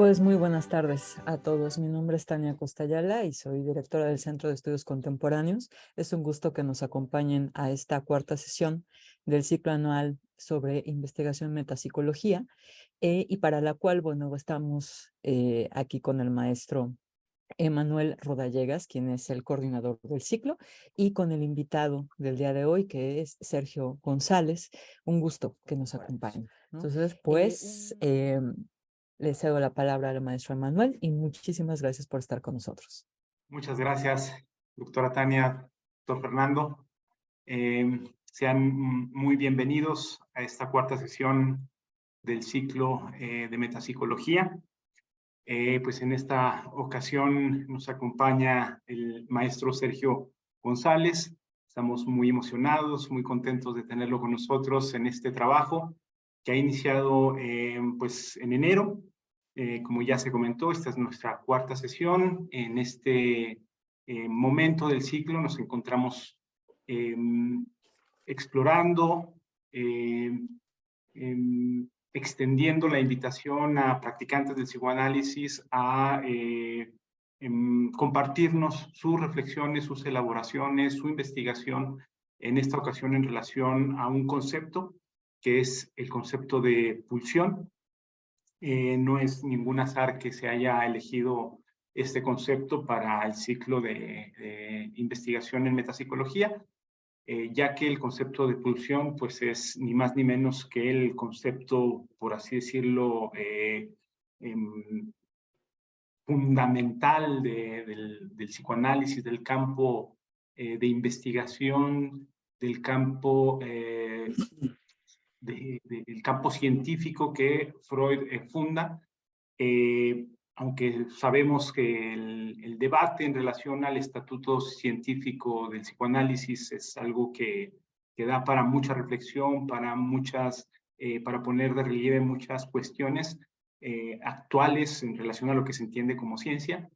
Pues muy buenas tardes a todos. Mi nombre es Tania Costayala y soy directora del Centro de Estudios Contemporáneos. Es un gusto que nos acompañen a esta cuarta sesión del ciclo anual sobre investigación en metapsicología y para la cual, bueno, estamos aquí con el maestro Emanuel Rodallegas, quien es el coordinador del ciclo, y con el invitado del día de hoy, que es Sergio González. Un gusto que nos acompañe, ¿no? Entonces, pues, le cedo la palabra al maestro Emanuel y muchísimas gracias por estar con nosotros. Muchas gracias, doctora Tania, doctor Fernando. Sean muy bienvenidos a esta cuarta sesión del ciclo de metapsicología. Pues en esta ocasión nos acompaña el maestro Sergio González. Estamos muy emocionados, muy contentos de tenerlo con nosotros en este trabajo que ha iniciado pues en enero. Como ya se comentó, esta es nuestra cuarta sesión. En este momento del ciclo nos encontramos explorando, extendiendo la invitación a practicantes del psicoanálisis a compartirnos sus reflexiones, sus elaboraciones, su investigación, en esta ocasión en relación a un concepto que es el concepto de pulsión. No es ningún azar que se haya elegido este concepto para el ciclo de investigación en metapsicología, ya que el concepto de pulsión pues es ni más ni menos que el concepto, por así decirlo, fundamental del psicoanálisis, del campo de investigación, del campo del campo científico que Freud funda, aunque sabemos que el debate en relación al estatuto científico del psicoanálisis es algo que da para mucha reflexión, para poner de relieve muchas cuestiones actuales en relación a lo que se entiende como ciencia.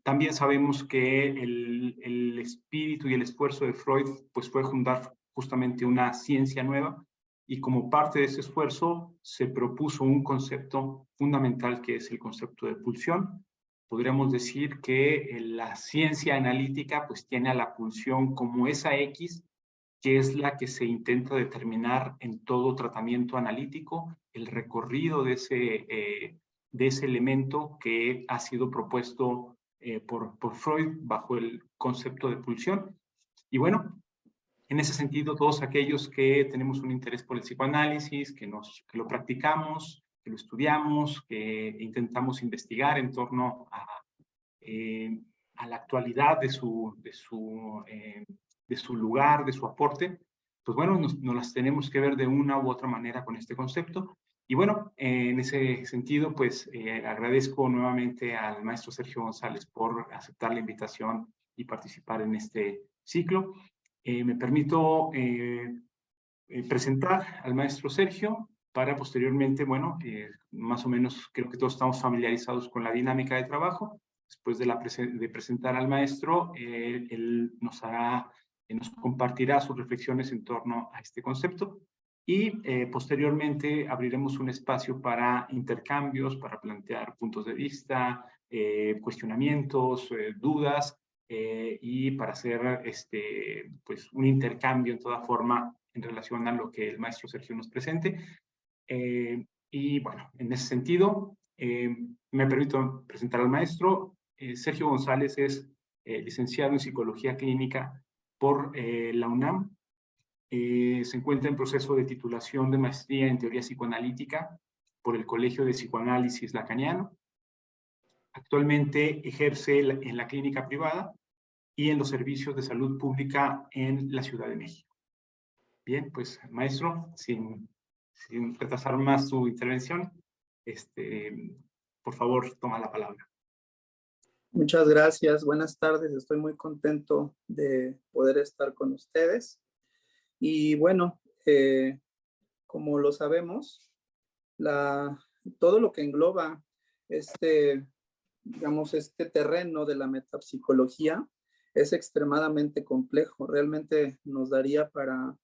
También sabemos que el espíritu y el esfuerzo de Freud pues fue fundar justamente una ciencia nueva, y como parte de ese esfuerzo se propuso un concepto fundamental que es el concepto de pulsión. Podríamos decir que la ciencia analítica pues tiene a la pulsión como esa X que es la que se intenta determinar en todo tratamiento analítico, el recorrido de ese elemento que ha sido propuesto por Freud bajo el concepto de pulsión. Y bueno, en ese sentido, todos aquellos que tenemos un interés por el psicoanálisis, que lo practicamos, que lo estudiamos, que intentamos investigar en torno a la actualidad de su lugar, de su aporte, pues bueno, nos las tenemos que ver de una u otra manera con este concepto. Y bueno, en ese sentido, pues agradezco nuevamente al maestro Sergio González por aceptar la invitación y participar en este ciclo. Me permito presentar al maestro Sergio para posteriormente, bueno, más o menos creo que todos estamos familiarizados con la dinámica de trabajo. Después de presentar al maestro, él nos compartirá sus reflexiones en torno a este concepto y posteriormente abriremos un espacio para intercambios, para plantear puntos de vista, cuestionamientos, dudas, y para hacer pues, un intercambio en toda forma en relación a lo que el maestro Sergio nos presente. Y bueno, en ese sentido, me permito presentar al maestro. Sergio González es licenciado en Psicología Clínica por la UNAM. Se encuentra en proceso de titulación de maestría en Teoría Psicoanalítica por el Colegio de Psicoanálisis Lacaniano. Actualmente ejerce en la clínica privada y en los servicios de salud pública en la Ciudad de México. Bien, pues maestro, sin retrasar más su intervención, por favor, toma la palabra. Muchas gracias, buenas tardes, estoy muy contento de poder estar con ustedes. Y bueno, como lo sabemos, todo lo que engloba digamos, este terreno de la metapsicología es extremadamente complejo. Realmente nos daría para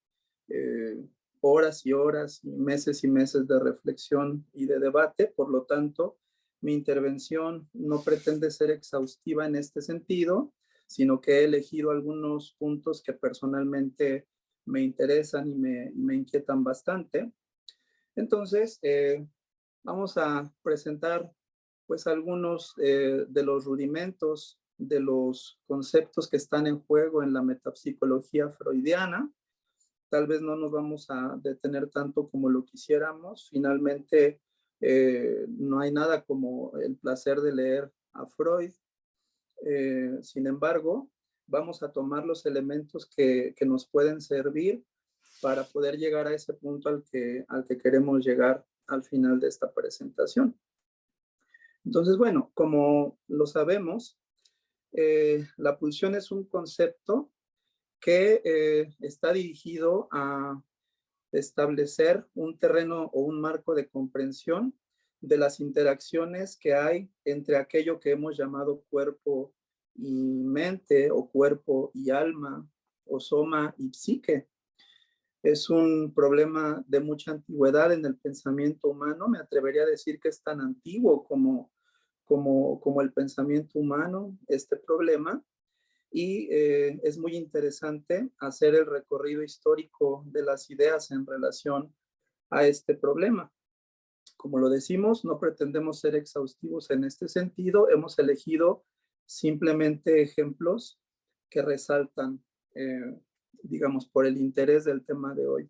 horas y horas y meses de reflexión y de debate. Por lo tanto, mi intervención no pretende ser exhaustiva en este sentido, sino que he elegido algunos puntos que personalmente me interesan y me inquietan bastante. Entonces, vamos a presentar pues algunos de los rudimentos de los conceptos que están en juego en la metapsicología freudiana. Tal vez no nos vamos a detener tanto como lo quisiéramos. Finalmente, no hay nada como el placer de leer a Freud. Sin embargo, vamos a tomar los elementos que nos pueden servir para poder llegar a ese punto al que queremos llegar al final de esta presentación. Entonces, bueno, como lo sabemos, la pulsión es un concepto que está dirigido a establecer un terreno o un marco de comprensión de las interacciones que hay entre aquello que hemos llamado cuerpo y mente, o cuerpo y alma, o soma y psique. Es un problema de mucha antigüedad en el pensamiento humano. Me atrevería a decir que es tan antiguo como el pensamiento humano, este problema. Y es muy interesante hacer el recorrido histórico de las ideas en relación a este problema. Como lo decimos, no pretendemos ser exhaustivos en este sentido. Hemos elegido simplemente ejemplos que resaltan, digamos, por el interés del tema de hoy.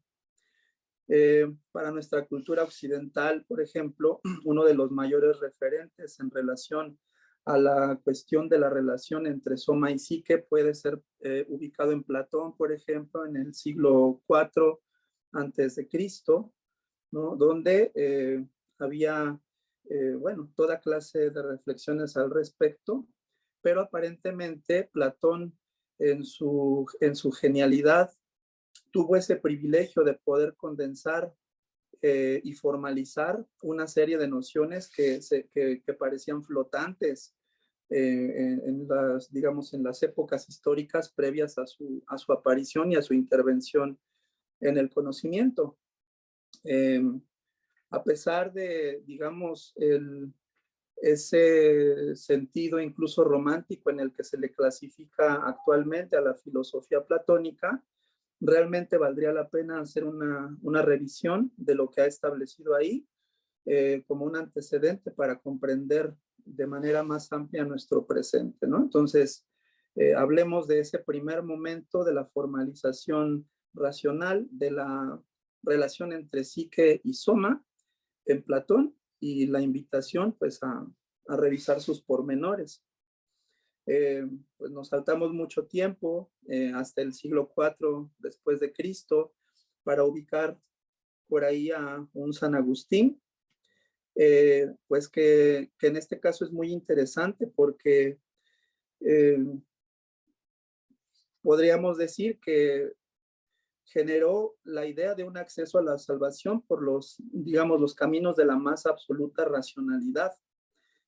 Para nuestra cultura occidental, por ejemplo, uno de los mayores referentes en relación a la cuestión de la relación entre soma y psique puede ser ubicado en Platón, por ejemplo, en el siglo IV antes de Cristo, ¿no? Donde había, bueno, toda clase de reflexiones al respecto, pero aparentemente Platón en su genialidad tuvo ese privilegio de poder condensar y formalizar una serie de nociones que parecían flotantes en las, digamos, en las épocas históricas previas a su aparición y a su intervención en el conocimiento. A pesar de, digamos, ese sentido incluso romántico en el que se le clasifica actualmente a la filosofía platónica, realmente valdría la pena hacer una revisión de lo que ha establecido ahí como un antecedente para comprender de manera más amplia nuestro presente, ¿no? Entonces, hablemos de ese primer momento de la formalización racional de la relación entre psique y soma en Platón, y la invitación pues a revisar sus pormenores. Pues nos saltamos mucho tiempo, hasta el siglo IV después de Cristo, para ubicar por ahí a un San Agustín, pues que en este caso es muy interesante porque podríamos decir que generó la idea de un acceso a la salvación por los, digamos, los caminos de la más absoluta racionalidad.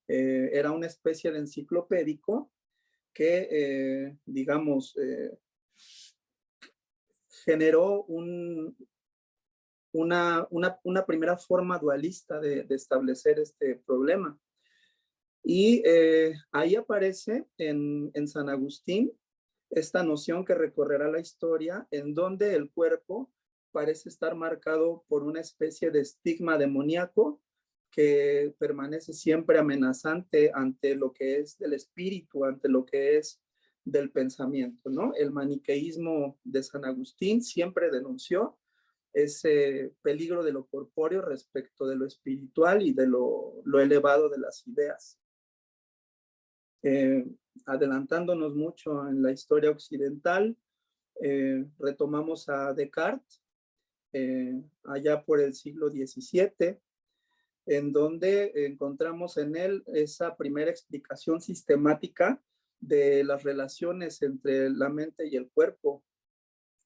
Era una especie de enciclopédico que, digamos, generó una primera forma dualista de establecer este problema. Y ahí aparece en San Agustín esta noción que recorrerá la historia, en donde el cuerpo parece estar marcado por una especie de estigma demoníaco que permanece siempre amenazante ante lo que es del espíritu, ante lo que es del pensamiento, ¿no? El maniqueísmo de San Agustín siempre denunció ese peligro de lo corpóreo respecto de lo espiritual y de lo elevado de las ideas. Adelantándonos mucho en la historia occidental, retomamos a Descartes, allá por el siglo XVII, en donde encontramos en él esa primera explicación sistemática de las relaciones entre la mente y el cuerpo.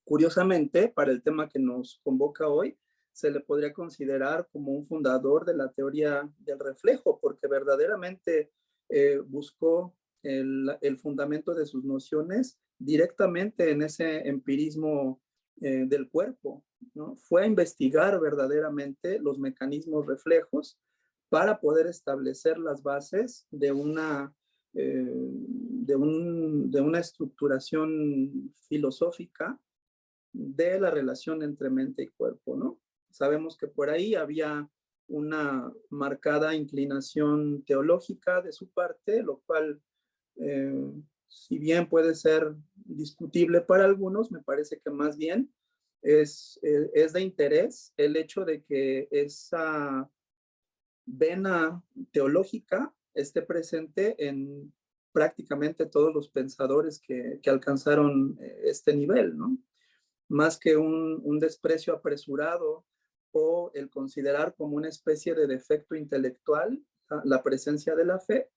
Curiosamente, para el tema que nos convoca hoy, se le podría considerar como un fundador de la teoría del reflejo, porque verdaderamente buscó el fundamento de sus nociones directamente en ese empirismo del cuerpo, ¿no? Fue a investigar verdaderamente los mecanismos reflejos para poder establecer las bases de una estructuración filosófica de la relación entre mente y cuerpo, ¿no? Sabemos que por ahí había una marcada inclinación teológica de su parte, lo cual, si bien puede ser discutible para algunos, me parece que más bien es de interés el hecho de que esa vena teológica esté presente en prácticamente todos los pensadores que alcanzaron este nivel, ¿no? Más que un desprecio apresurado o el considerar como una especie de defecto intelectual la presencia de la fe,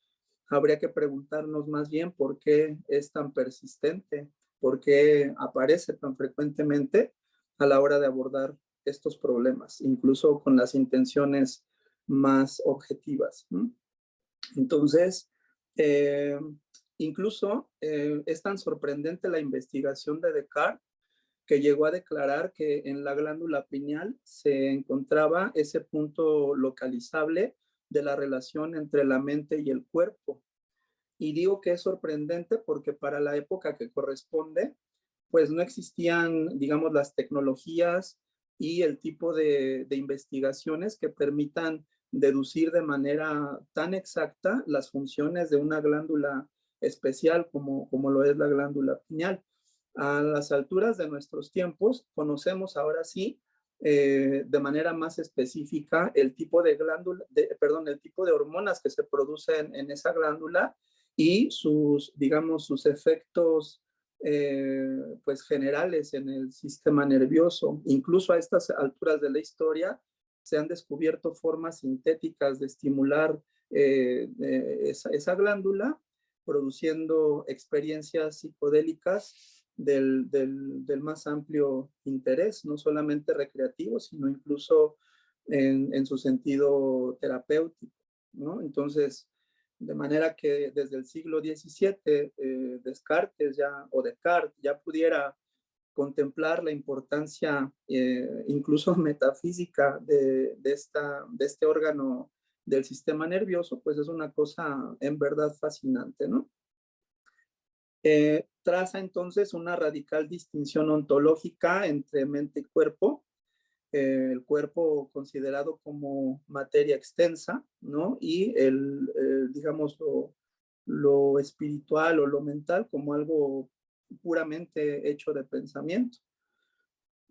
habría que preguntarnos más bien por qué es tan persistente, por qué aparece tan frecuentemente a la hora de abordar estos problemas, incluso con las intenciones más objetivas. Entonces, incluso es tan sorprendente la investigación de Descartes que llegó a declarar que en la glándula pineal se encontraba ese punto localizable de la relación entre la mente y el cuerpo. Y digo que es sorprendente porque para la época que corresponde, pues no existían, digamos, las tecnologías y el tipo de investigaciones que permitan deducir de manera tan exacta las funciones de una glándula especial como lo es la glándula pineal. A las alturas de nuestros tiempos, conocemos ahora sí de manera más específica el tipo de glándula, el tipo de hormonas que se producen en esa glándula y sus, digamos, sus efectos pues generales en el sistema nervioso. Incluso a estas alturas de la historia se han descubierto formas sintéticas de estimular esa glándula, produciendo experiencias psicodélicas del más amplio interés, no solamente recreativo, sino incluso en su sentido terapéutico, ¿no? Entonces, de manera que desde el siglo XVII Descartes ya pudiera contemplar la importancia incluso metafísica de este órgano del sistema nervioso, pues es una cosa en verdad fascinante, ¿no? Traza entonces una radical distinción ontológica entre mente y cuerpo, el cuerpo considerado como materia extensa, ¿no? Y digamos, lo espiritual o lo mental como algo puramente hecho de pensamiento.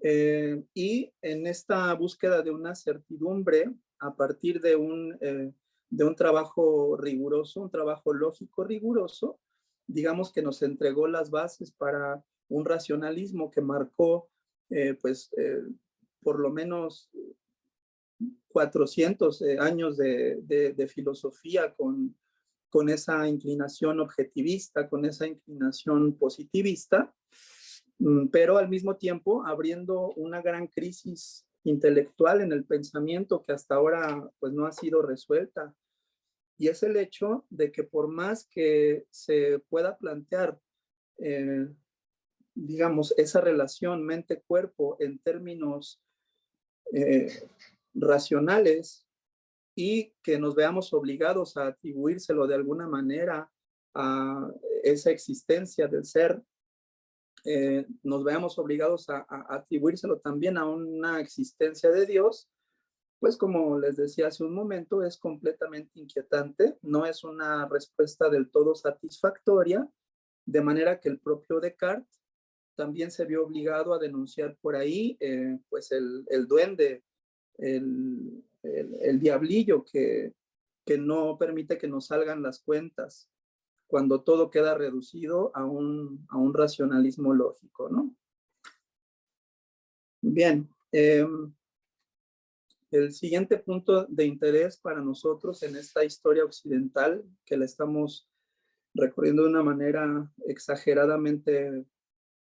Y en esta búsqueda de una certidumbre, a partir de un trabajo riguroso, un trabajo lógico riguroso, digamos que nos entregó las bases para un racionalismo que marcó, por lo menos 400 años de filosofía con esa inclinación objetivista, con esa inclinación positivista, pero al mismo tiempo abriendo una gran crisis intelectual en el pensamiento que hasta ahora pues no ha sido resuelta. Y es el hecho de que por más que se pueda plantear, digamos, esa relación mente-cuerpo en términos racionales y que nos veamos obligados a atribuírselo de alguna manera a esa existencia del ser, nos veamos obligados a atribuírselo también a una existencia de Dios, pues como les decía hace un momento, es completamente inquietante, no es una respuesta del todo satisfactoria, de manera que el propio Descartes también se vio obligado a denunciar por ahí pues el duende, el diablillo que no permite que nos salgan las cuentas cuando todo queda reducido a un racionalismo lógico, ¿no? Bien, el siguiente punto de interés para nosotros en esta historia occidental, que la estamos recorriendo de una manera exageradamente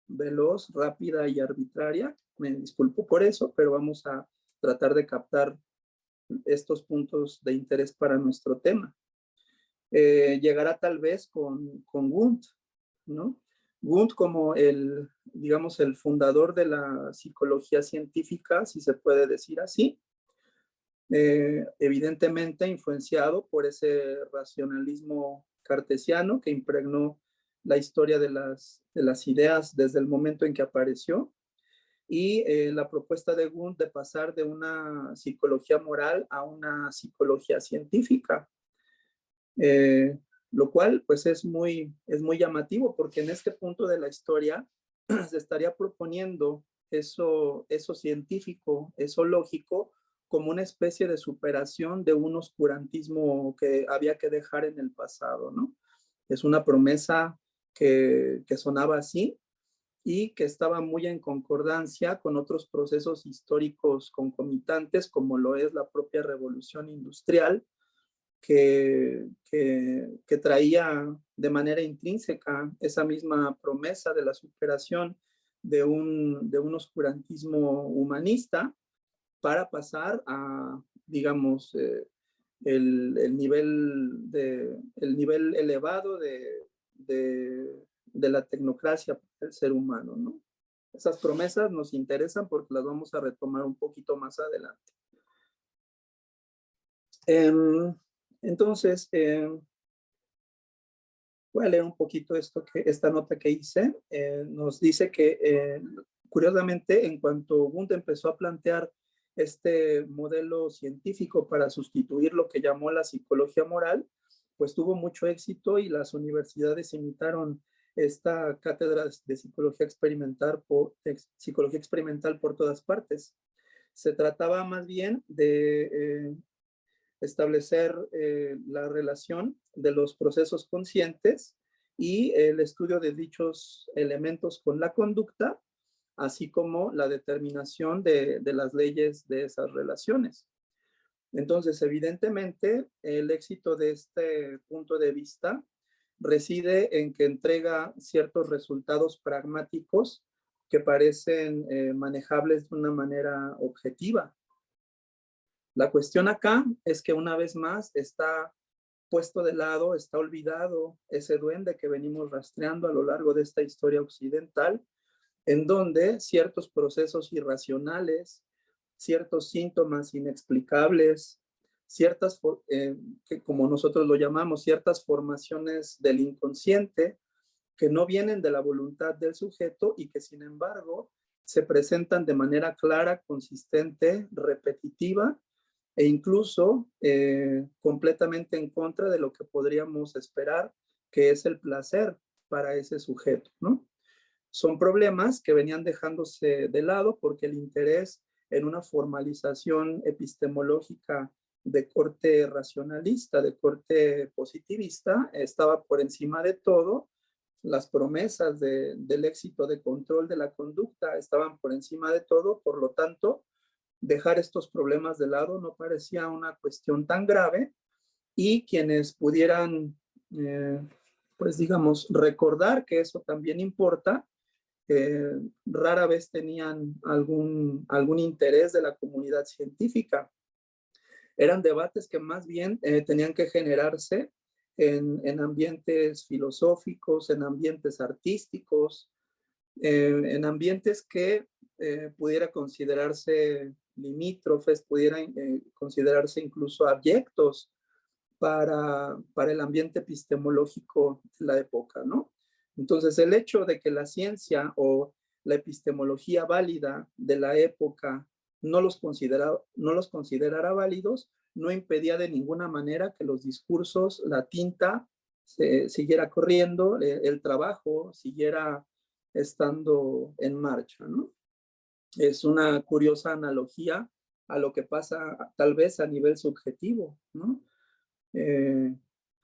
veloz, rápida y arbitraria, me disculpo por eso, pero vamos a tratar de captar estos puntos de interés para nuestro tema. Llegará tal vez con Wundt, ¿no? Wundt como digamos, el fundador de la psicología científica, si se puede decir así, evidentemente influenciado por ese racionalismo cartesiano que impregnó la historia de las ideas desde el momento en que apareció, y la propuesta de Wundt de pasar de una psicología moral a una psicología científica, lo cual pues es muy llamativo, porque en este punto de la historia se estaría proponiendo eso científico, eso lógico, como una especie de superación de un oscurantismo que había que dejar en el pasado, ¿no? Es una promesa que sonaba así y que estaba muy en concordancia con otros procesos históricos concomitantes, como lo es la propia revolución industrial, que traía de manera intrínseca esa misma promesa de la superación de un oscurantismo humanista para pasar a, digamos, el nivel elevado de la tecnocracia del ser humano, ¿no? Esas promesas nos interesan porque las vamos a retomar un poquito más adelante. Entonces, voy a leer un poquito esta nota que hice. Nos dice que, curiosamente, en cuanto Wundt empezó a plantear este modelo científico para sustituir lo que llamó la psicología moral, pues tuvo mucho éxito y las universidades imitaron esta cátedra de psicología experimental por todas partes. Se trataba más bien de establecer la relación de los procesos conscientes y el estudio de dichos elementos con la conducta, así como la determinación de las leyes de esas relaciones. Entonces, evidentemente, el éxito de este punto de vista reside en que entrega ciertos resultados pragmáticos que parecen manejables de una manera objetiva. La cuestión acá es que una vez más está puesto de lado, está olvidado ese duende que venimos rastreando a lo largo de esta historia occidental, en donde ciertos procesos irracionales, ciertos síntomas inexplicables, ciertas, que como nosotros lo llamamos, ciertas formaciones del inconsciente que no vienen de la voluntad del sujeto y que sin embargo se presentan de manera clara, consistente, repetitiva e incluso completamente en contra de lo que podríamos esperar que es el placer para ese sujeto, ¿no? Son problemas que venían dejándose de lado porque el interés en una formalización epistemológica de corte racionalista, de corte positivista, estaba por encima de todo. Las promesas del éxito de control de la conducta estaban por encima de todo, por lo tanto, dejar estos problemas de lado no parecía una cuestión tan grave, y quienes pudieran, pues digamos, recordar que eso también importa, rara vez tenían algún interés de la comunidad científica. Eran debates que más bien tenían que generarse en ambientes filosóficos, en ambientes artísticos, en ambientes que pudiera considerarse limítrofes, pudieran considerarse incluso abyectos para el ambiente epistemológico de la época, ¿no? Entonces, el hecho de que la ciencia o la epistemología válida de la época no los considerara válidos, no impedía de ninguna manera que los discursos, la tinta, siguiera corriendo, el trabajo siguiera estando en marcha, ¿no? Es una curiosa analogía a lo que pasa tal vez a nivel subjetivo, ¿no?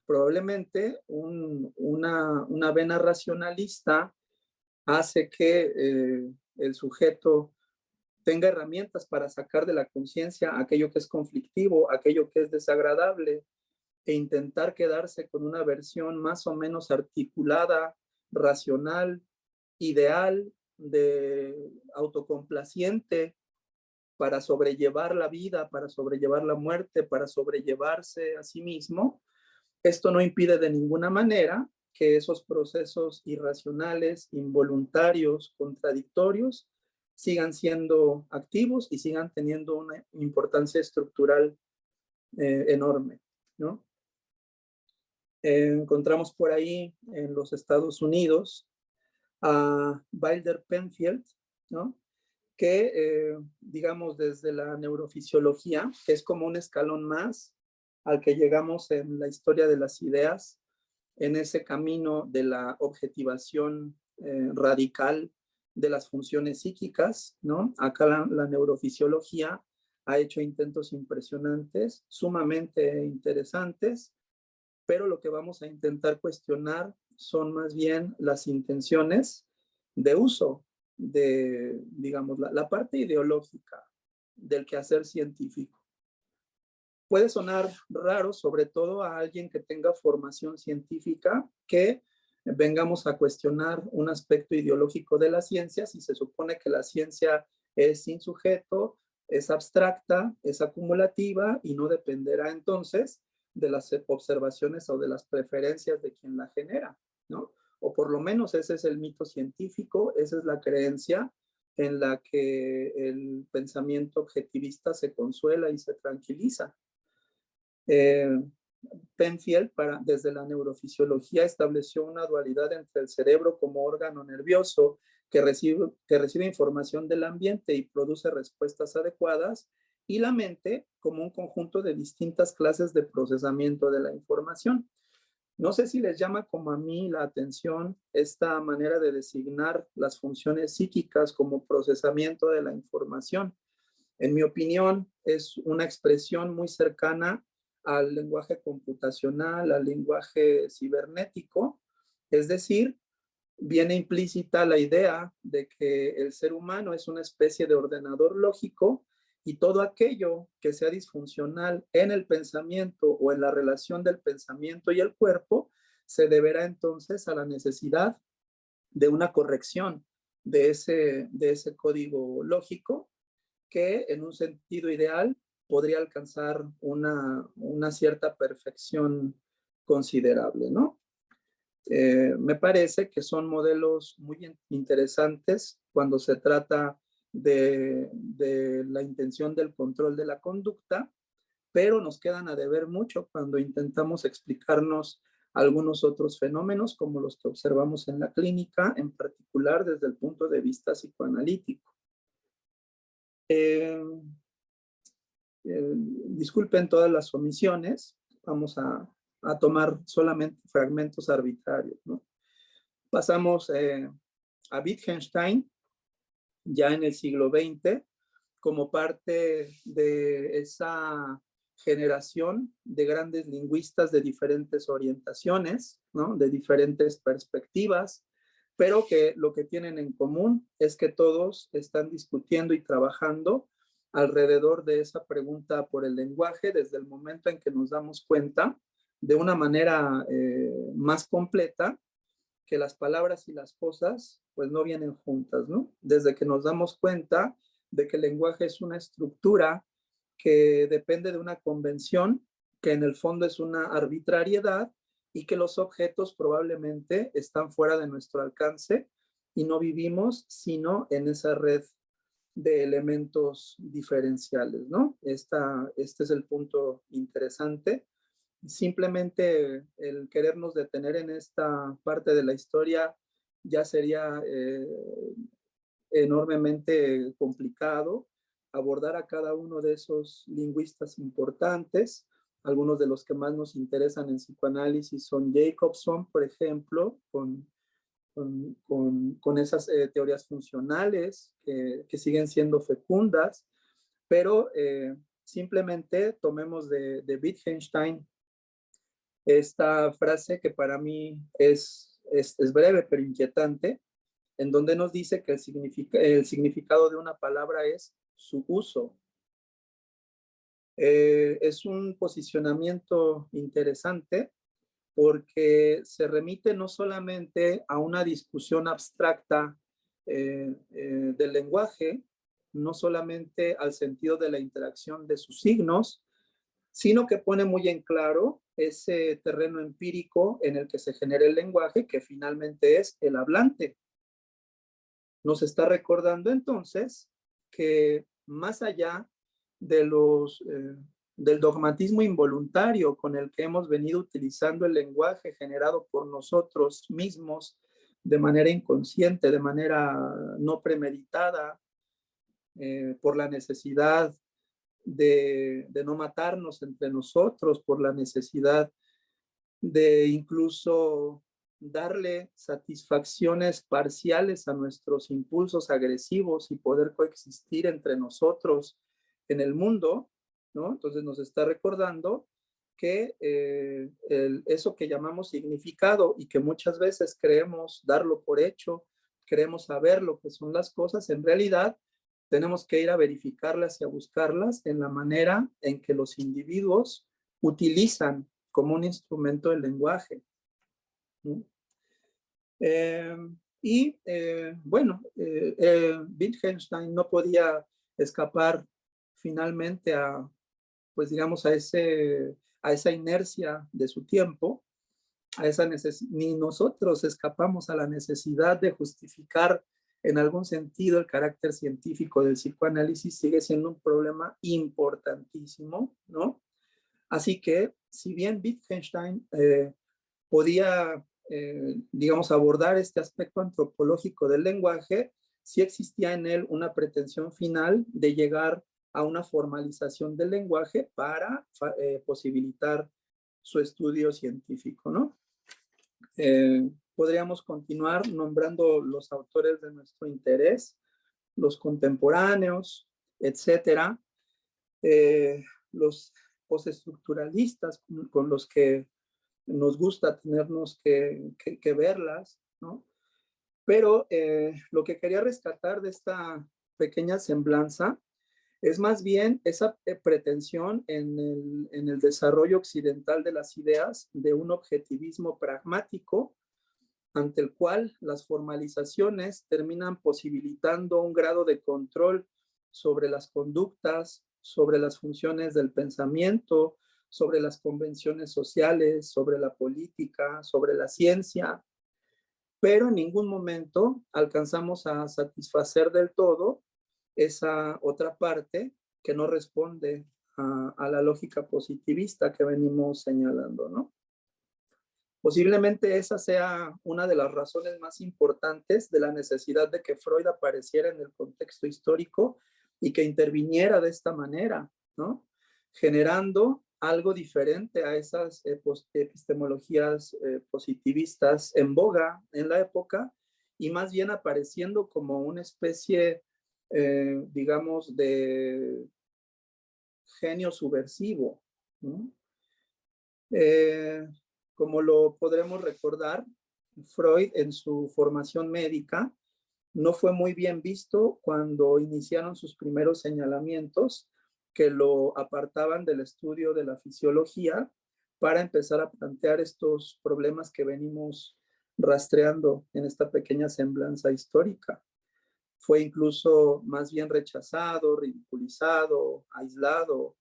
Probablemente una vena racionalista hace que el sujeto tenga herramientas para sacar de la conciencia aquello que es conflictivo, aquello que es desagradable, e intentar quedarse con una versión más o menos articulada, racional, ideal, autocomplaciente, para sobrellevar la vida, para sobrellevar la muerte, para sobrellevarse a sí mismo. Esto no impide de ninguna manera que esos procesos irracionales, involuntarios, contradictorios, sigan siendo activos y sigan teniendo una importancia estructural enorme, ¿no? Encontramos por ahí en los Estados Unidos a Wilder Penfield, ¿no? Que, digamos, desde la neurofisiología, que es como un escalón más al que llegamos en la historia de las ideas, en ese camino de la objetivación radical de las funciones psíquicas, ¿no? Acá la neurofisiología ha hecho intentos impresionantes, sumamente interesantes, pero lo que vamos a intentar cuestionar son más bien las intenciones de uso de, digamos, la parte ideológica del quehacer científico. Puede sonar raro, sobre todo a alguien que tenga formación científica, que vengamos a cuestionar un aspecto ideológico de la ciencia si se supone que la ciencia es sin sujeto, es abstracta, es acumulativa y no dependerá entonces de las observaciones o de las preferencias de quien la genera, ¿no? O por lo menos ese es el mito científico, esa es la creencia en la que el pensamiento objetivista se consuela y se tranquiliza. Penfield, desde la neurofisiología, estableció una dualidad entre el cerebro como órgano nervioso que recibe información del ambiente y produce respuestas adecuadas, y la mente como un conjunto de distintas clases de procesamiento de la información. No sé si les llama como a mí la atención esta manera de designar las funciones psíquicas como procesamiento de la información. En mi opinión, es una expresión muy cercana al lenguaje computacional, al lenguaje cibernético, es decir, viene implícita la idea de que el ser humano es una especie de ordenador lógico y todo aquello que sea disfuncional en el pensamiento o en la relación del pensamiento y el cuerpo se deberá entonces a la necesidad de una corrección de ese código lógico que en un sentido ideal podría alcanzar una cierta perfección considerable, ¿no? Me parece que son modelos muy interesantes cuando se trata de la intención del control de la conducta, pero nos quedan a deber mucho cuando intentamos explicarnos algunos otros fenómenos como los que observamos en la clínica, en particular desde el punto de vista psicoanalítico. Disculpen todas las omisiones, vamos a tomar solamente fragmentos arbitrarios, ¿no? Pasamos a Wittgenstein, ya en el siglo XX, como parte de esa generación de grandes lingüistas de diferentes orientaciones, ¿no? De diferentes perspectivas, pero que lo que tienen en común es que todos están discutiendo y trabajando alrededor de esa pregunta por el lenguaje desde el momento en que nos damos cuenta de una manera más completa que las palabras y las cosas pues no vienen juntas, ¿no? Desde que nos damos cuenta de que el lenguaje es una estructura que depende de una convención, que en el fondo es una arbitrariedad y que los objetos probablemente están fuera de nuestro alcance y no vivimos sino en esa red de elementos diferenciales, ¿no? Este es el punto interesante. Simplemente el querernos detener en esta parte de la historia ya sería enormemente complicado. Abordar a cada uno de esos lingüistas importantes, algunos de los que más nos interesan en psicoanálisis son Jacobson, por ejemplo, con esas teorías funcionales que siguen siendo fecundas, pero simplemente tomemos de Wittgenstein esta frase que para mí es breve pero inquietante, en donde nos dice que el significado de una palabra es su uso. Es un posicionamiento interesante porque se remite no solamente a una discusión abstracta del lenguaje, no solamente al sentido de la interacción de sus signos, sino que pone muy en claro ese terreno empírico en el que se genera el lenguaje, que finalmente es el hablante. Nos está recordando entonces que más allá de del dogmatismo involuntario con el que hemos venido utilizando el lenguaje generado por nosotros mismos de manera inconsciente, de manera no premeditada, por la necesidad de no matarnos entre nosotros, por la necesidad de incluso darle satisfacciones parciales a nuestros impulsos agresivos y poder coexistir entre nosotros en el mundo, ¿no? Entonces nos está recordando que eso que llamamos significado y que muchas veces creemos darlo por hecho, queremos saber lo que son las cosas, en realidad tenemos que ir a verificarlas y a buscarlas en la manera en que los individuos utilizan como un instrumento del lenguaje. Wittgenstein no podía escapar finalmente a, pues digamos, a esa inercia de su tiempo, ni nosotros escapamos a la necesidad de justificar en algún sentido el carácter científico del psicoanálisis. Sigue siendo un problema importantísimo, ¿no? Así que, si bien Wittgenstein podía, digamos, abordar este aspecto antropológico del lenguaje, sí existía en él una pretensión final de llegar a una formalización del lenguaje para posibilitar su estudio científico, ¿no? Podríamos continuar nombrando los autores de nuestro interés, los contemporáneos, etcétera, los postestructuralistas con los que nos gusta tenernos que verlas, ¿no? Pero lo que quería rescatar de esta pequeña semblanza es más bien esa pretensión en el desarrollo occidental de las ideas de un objetivismo pragmático ante el cual las formalizaciones terminan posibilitando un grado de control sobre las conductas, sobre las funciones del pensamiento, sobre las convenciones sociales, sobre la política, sobre la ciencia, pero en ningún momento alcanzamos a satisfacer del todo esa otra parte que no responde a la lógica positivista que venimos señalando, ¿no? Posiblemente esa sea una de las razones más importantes de la necesidad de que Freud apareciera en el contexto histórico y que interviniera de esta manera, ¿no? Generando algo diferente a esas epistemologías positivistas en boga en la época y más bien apareciendo como una especie, digamos, de genio subversivo, ¿no? Como lo podremos recordar, Freud en su formación médica no fue muy bien visto cuando iniciaron sus primeros señalamientos que lo apartaban del estudio de la fisiología para empezar a plantear estos problemas que venimos rastreando en esta pequeña semblanza histórica. Fue incluso más bien rechazado, ridiculizado, aislado,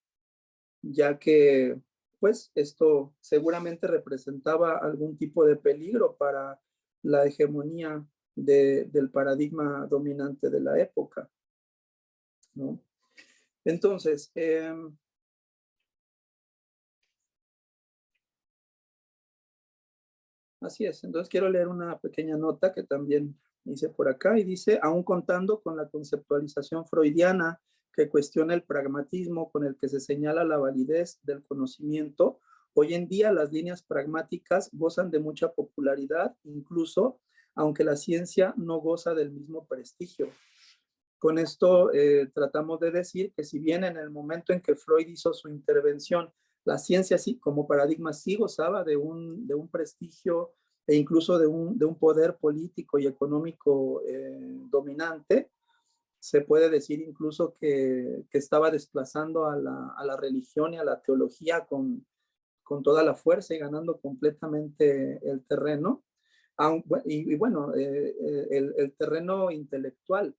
ya que pues esto seguramente representaba algún tipo de peligro para la hegemonía del paradigma dominante de la época, ¿no? Entonces, así es. Entonces quiero leer una pequeña nota que también hice por acá y dice, aún contando con la conceptualización freudiana que cuestiona el pragmatismo con el que se señala la validez del conocimiento, hoy en día las líneas pragmáticas gozan de mucha popularidad, incluso aunque la ciencia no goza del mismo prestigio. Con esto tratamos de decir que si bien en el momento en que Freud hizo su intervención, la ciencia sí, como paradigma sí gozaba de un prestigio e incluso de un poder político y económico dominante, se puede decir incluso que estaba desplazando a la religión y a la teología con toda la fuerza y ganando completamente el terreno. Y bueno, el terreno intelectual,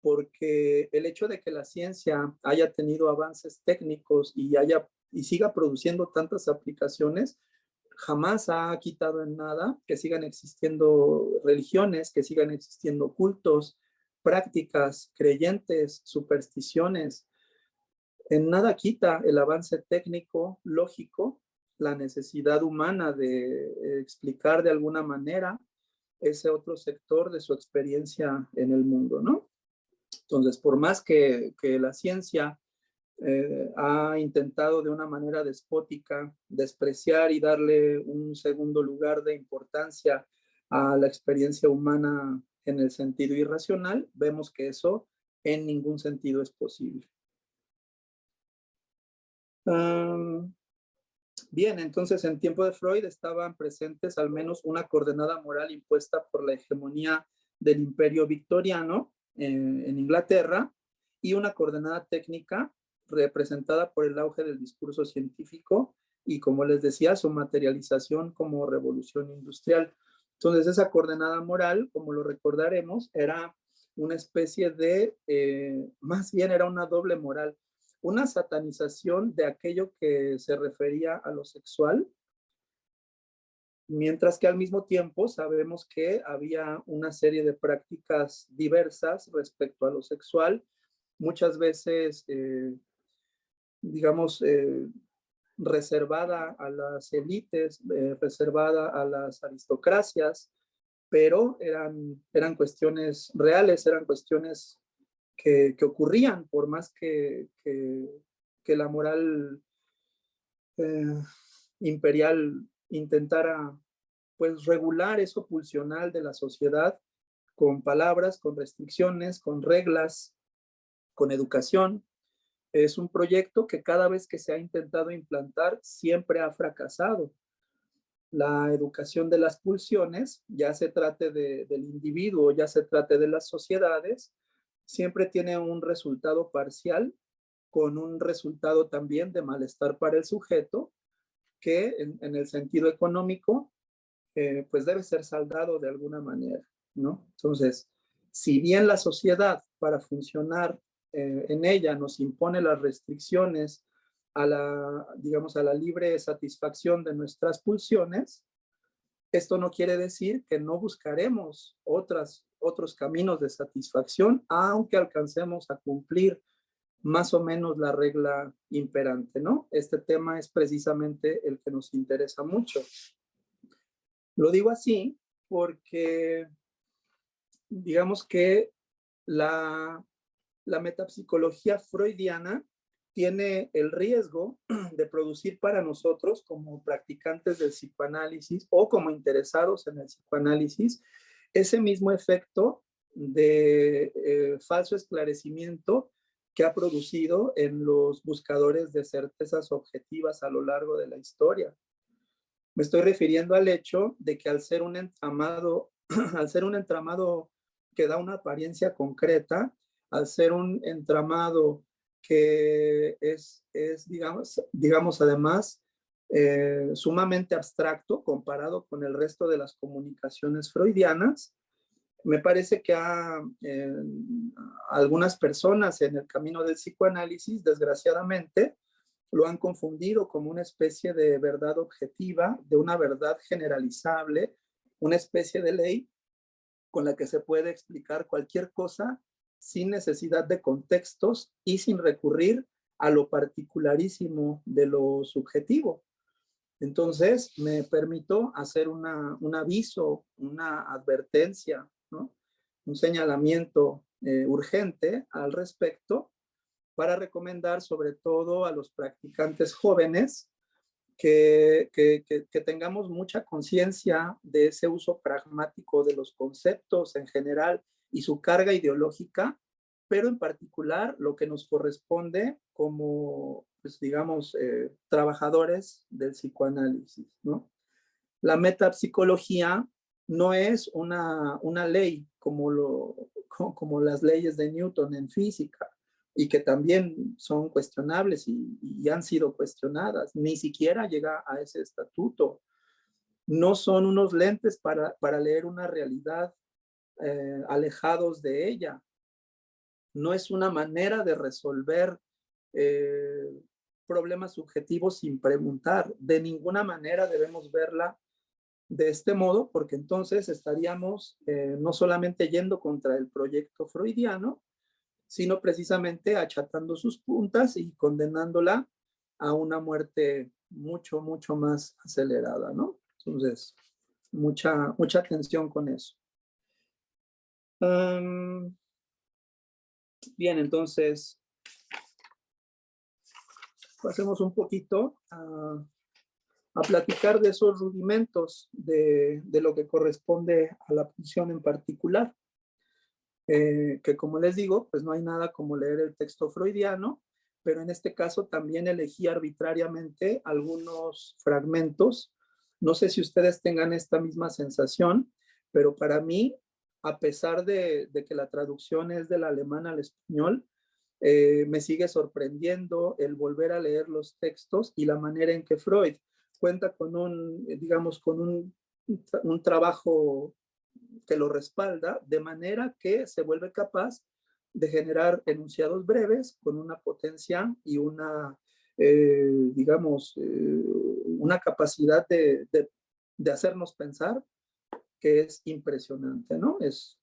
porque el hecho de que la ciencia haya tenido avances técnicos y y siga produciendo tantas aplicaciones, jamás ha quitado en nada que sigan existiendo religiones, que sigan existiendo cultos, prácticas, creyentes, supersticiones. En nada quita el avance técnico, lógico, la necesidad humana de explicar de alguna manera ese otro sector de su experiencia en el mundo, ¿no? Entonces, por más que la ciencia ha intentado de una manera despótica despreciar y darle un segundo lugar de importancia a la experiencia humana en el sentido irracional, vemos que eso en ningún sentido es posible. Bien, entonces en tiempo de Freud estaban presentes al menos una coordenada moral impuesta por la hegemonía del imperio victoriano en Inglaterra y una coordenada técnica representada por el auge del discurso científico y, como les decía, su materialización como revolución industrial. Entonces esa coordenada moral, como lo recordaremos, era una especie de, más bien era una doble moral, una satanización de aquello que se refería a lo sexual, mientras que al mismo tiempo sabemos que había una serie de prácticas diversas respecto a lo sexual, muchas veces, digamos, reservada a las élites, reservada a las aristocracias, pero eran cuestiones reales, eran cuestiones que ocurrían, por más que la moral imperial intentara pues regular eso pulsional de la sociedad con palabras, con restricciones, con reglas, con educación. Es un proyecto que cada vez que se ha intentado implantar siempre ha fracasado. La educación de las pulsiones, ya se trate del individuo, ya se trate de las sociedades, siempre tiene un resultado parcial, con un resultado también de malestar para el sujeto, que en el sentido económico, pues debe ser saldado de alguna manera, ¿no? Entonces, si bien la sociedad, para funcionar en ella, nos impone las restricciones a la, digamos, a la libre satisfacción de nuestras pulsiones, esto no quiere decir que no buscaremos otros caminos de satisfacción, aunque alcancemos a cumplir más o menos la regla imperante, ¿no? Este tema es precisamente el que nos interesa mucho. Lo digo así porque, digamos que la metapsicología freudiana tiene el riesgo de producir para nosotros, como practicantes del psicoanálisis o como interesados en el psicoanálisis, ese mismo efecto de falso esclarecimiento que ha producido en los buscadores de certezas objetivas a lo largo de la historia. Me estoy refiriendo al hecho de que al ser un entramado, al ser un entramado que da una apariencia concreta, al ser un entramado que es digamos además, sumamente abstracto comparado con el resto de las comunicaciones freudianas, me parece que algunas personas en el camino del psicoanálisis, desgraciadamente, lo han confundido como una especie de verdad objetiva, de una verdad generalizable, una especie de ley con la que se puede explicar cualquier cosa sin necesidad de contextos y sin recurrir a lo particularísimo de lo subjetivo. Entonces, me permito hacer un aviso, una advertencia, ¿no? Un señalamiento urgente al respecto, para recomendar sobre todo a los practicantes jóvenes que tengamos mucha conciencia de ese uso pragmático de los conceptos en general y su carga ideológica, pero en particular lo que nos corresponde como, pues digamos, trabajadores del psicoanálisis, ¿no? La metapsicología no es una ley como las leyes de Newton en física, y que también son cuestionables y han sido cuestionadas. Ni siquiera llega a ese estatuto. No son unos lentes para leer una realidad alejados de ella. No es una manera de resolver problema subjetivo sin preguntar. De ninguna manera debemos verla de este modo, porque entonces estaríamos no solamente yendo contra el proyecto freudiano, sino precisamente achatando sus puntas y condenándola a una muerte mucho, mucho más acelerada, ¿no? Entonces, mucha atención con eso. Bien, entonces, pasemos un poquito a platicar de esos rudimentos de lo que corresponde a la pulsión en particular. Que como les digo, pues no hay nada como leer el texto freudiano, pero en este caso también elegí arbitrariamente algunos fragmentos. No sé si ustedes tengan esta misma sensación, pero para mí, a pesar de que la traducción es del alemán al español, me sigue sorprendiendo el volver a leer los textos y la manera en que Freud cuenta con digamos, con un trabajo que lo respalda, de manera que se vuelve capaz de generar enunciados breves con una potencia y una, digamos, una capacidad de hacernos pensar que es impresionante, ¿no? Es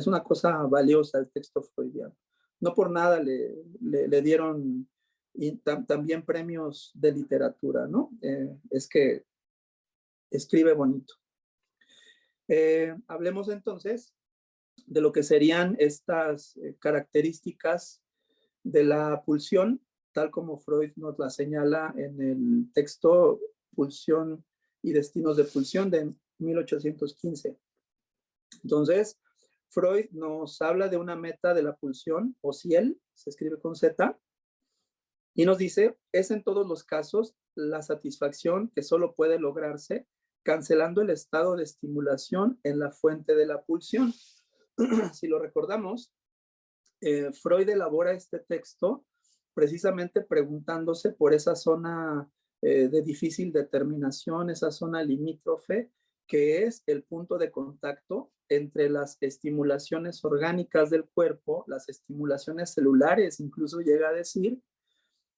una cosa valiosa el texto freudiano. No por nada le dieron también premios de literatura, ¿no? Es que escribe bonito. Hablemos entonces de lo que serían estas características de la pulsión, tal como Freud nos la señala en el texto Pulsión y Destinos de Pulsión de 1815. Entonces, Freud nos habla de una meta de la pulsión, o ciel, se escribe con Z, y nos dice, es en todos los casos la satisfacción que solo puede lograrse cancelando el estado de estimulación en la fuente de la pulsión. Si lo recordamos, Freud elabora este texto precisamente preguntándose por esa zona de difícil determinación, esa zona limítrofe, que es el punto de contacto entre las estimulaciones orgánicas del cuerpo, las estimulaciones celulares, incluso llega a decir,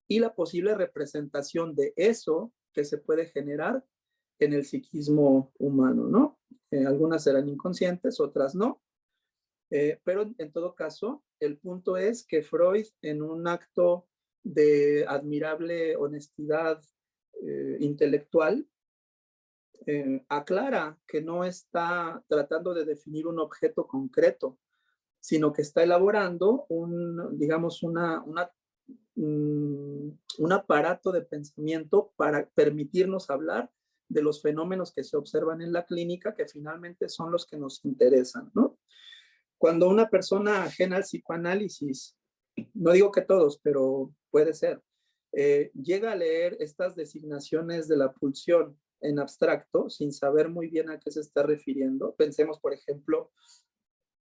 y la posible representación de eso que se puede generar en el psiquismo humano, ¿no? Algunas serán inconscientes, otras no. Pero en todo caso, el punto es que Freud, en un acto de admirable honestidad intelectual, aclara que no está tratando de definir un objeto concreto, sino que está elaborando digamos, un aparato de pensamiento para permitirnos hablar de los fenómenos que se observan en la clínica, que finalmente son los que nos interesan, ¿no? Cuando una persona ajena al psicoanálisis, no digo que todos, pero puede ser, llega a leer estas designaciones de la pulsión en abstracto, sin saber muy bien a qué se está refiriendo, pensemos, por ejemplo,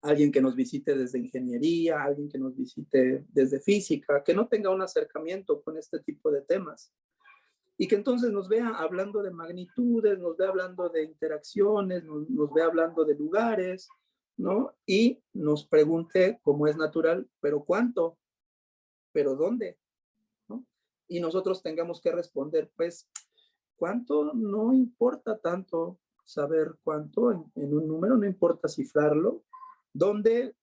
alguien que nos visite desde ingeniería, alguien que nos visite desde física, que no tenga un acercamiento con este tipo de temas y que entonces nos vea hablando de magnitudes, nos vea hablando de interacciones, nos vea hablando de lugares, ¿no? Y nos pregunte, como es natural, ¿pero cuánto? ¿Pero dónde? ¿No? Y nosotros tengamos que responder, pues, ¿cuánto? No importa tanto saber cuánto en un número, no importa cifrarlo. ¿Dónde?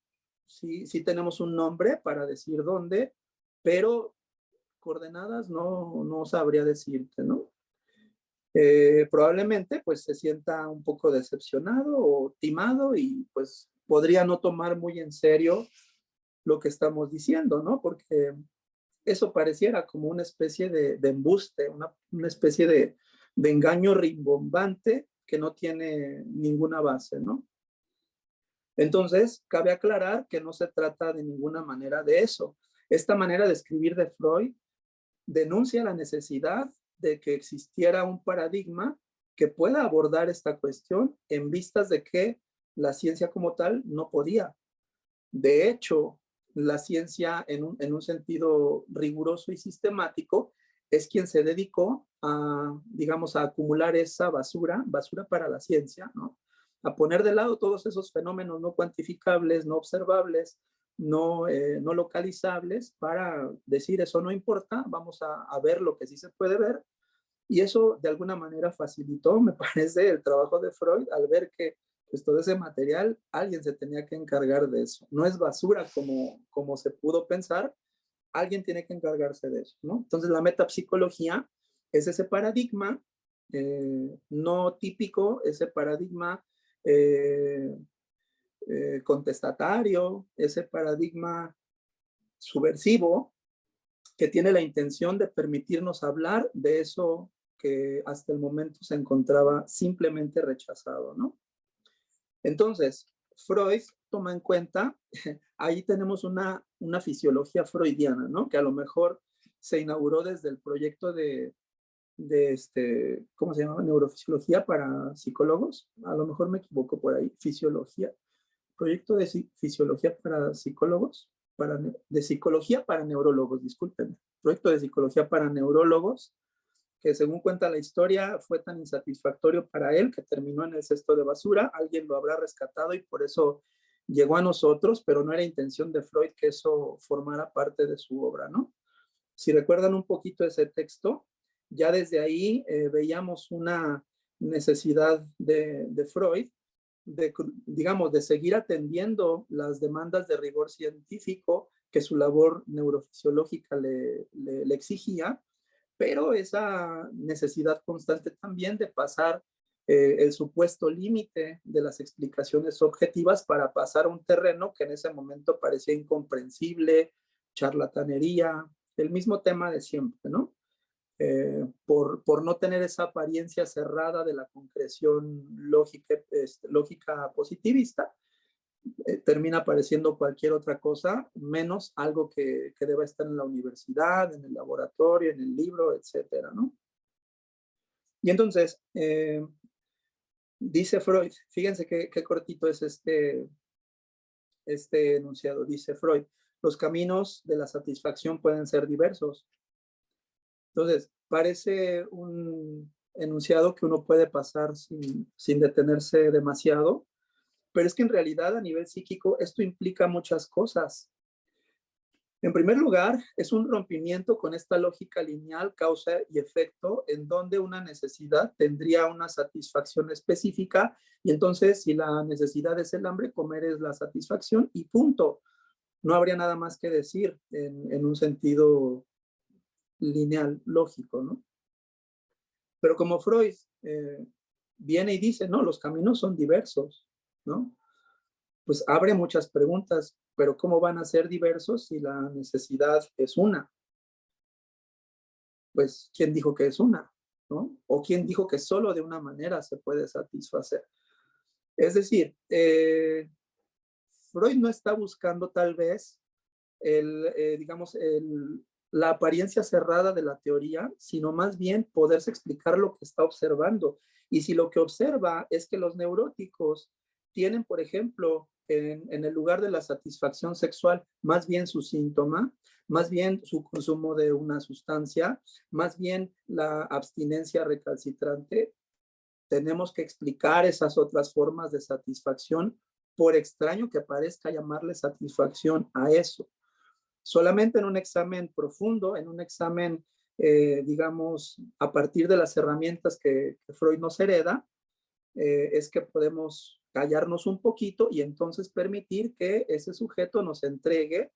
Sí tenemos un nombre para decir dónde, pero coordenadas no sabría decirte, ¿no? Probablemente pues se sienta un poco decepcionado o timado y pues podría no tomar muy en serio lo que estamos diciendo, ¿no? Porque eso pareciera como una especie de embuste, una especie de engaño rimbombante que no tiene ninguna base, ¿no? Entonces, cabe aclarar que no se trata de ninguna manera de eso. Esta manera de escribir de Freud denuncia la necesidad de que existiera un paradigma que pueda abordar esta cuestión en vistas de que la ciencia como tal no podía. De hecho, la ciencia en un sentido riguroso y sistemático es quien se dedicó a, digamos, a acumular esa basura para la ciencia, ¿no? A poner de lado todos esos fenómenos no cuantificables, no observables, no localizables para decir eso no importa, vamos a ver lo que sí se puede ver. Y eso de alguna manera facilitó, me parece, el trabajo de Freud al ver que pues, todo ese material, alguien se tenía que encargar de eso. No es basura como se pudo pensar, alguien tiene que encargarse de eso, ¿no? Entonces la metapsicología es ese paradigma no típico, ese paradigma contestatario, ese paradigma subversivo que tiene la intención de permitirnos hablar de eso que hasta el momento se encontraba simplemente rechazado, ¿no? Entonces, Freud toma en cuenta, ahí tenemos una fisiología freudiana, ¿no? Que a lo mejor se inauguró desde el proyecto de ¿cómo se llama? Neurofisiología para psicólogos. A lo mejor me equivoco por ahí. Fisiología. Proyecto de fisiología para psicólogos. De psicología para neurólogos, discúlpenme. Proyecto de psicología para neurólogos, que según cuenta la historia fue tan insatisfactorio para él que terminó en el cesto de basura. Alguien lo habrá rescatado y por eso llegó a nosotros, pero no era intención de Freud que eso formara parte de su obra, ¿no? Si recuerdan un poquito ese texto, ya desde ahí veíamos una necesidad de Freud digamos, de seguir atendiendo las demandas de rigor científico que su labor neurofisiológica le exigía, pero esa necesidad constante también de pasar el supuesto límite de las explicaciones objetivas para pasar a un terreno que en ese momento parecía incomprensible, charlatanería, el mismo tema de siempre, ¿no? Por no tener esa apariencia cerrada de la concreción lógica positivista, termina apareciendo cualquier otra cosa, menos algo que deba estar en la universidad, en el laboratorio, en el libro, etcétera, ¿no? Y entonces, dice Freud, fíjense qué cortito es este enunciado, dice Freud, los caminos de la satisfacción pueden ser diversos. Entonces, parece un enunciado que uno puede pasar sin detenerse demasiado, pero es que en realidad a nivel psíquico esto implica muchas cosas. En primer lugar, es un rompimiento con esta lógica lineal, causa y efecto, en donde una necesidad tendría una satisfacción específica, y entonces si la necesidad es el hambre, comer es la satisfacción y punto. No habría nada más que decir en un sentido lineal, lógico, ¿no? Pero como Freud viene y dice, no, los caminos son diversos, ¿no? Pues abre muchas preguntas, pero ¿cómo van a ser diversos si la necesidad es una? Pues, ¿quién dijo que es una? ¿No? ¿O quién dijo que solo de una manera se puede satisfacer? Es decir, Freud no está buscando tal vez digamos, la apariencia cerrada de la teoría, sino más bien poderse explicar lo que está observando. Y si lo que observa es que los neuróticos tienen, por ejemplo, en el lugar de la satisfacción sexual, más bien su síntoma, más bien su consumo de una sustancia, más bien la abstinencia recalcitrante, tenemos que explicar esas otras formas de satisfacción, por extraño que parezca llamarle satisfacción a eso. Solamente en un examen profundo, en un examen, digamos, a partir de las herramientas que Freud nos hereda, es que podemos callarnos un poquito y entonces permitir que ese sujeto nos entregue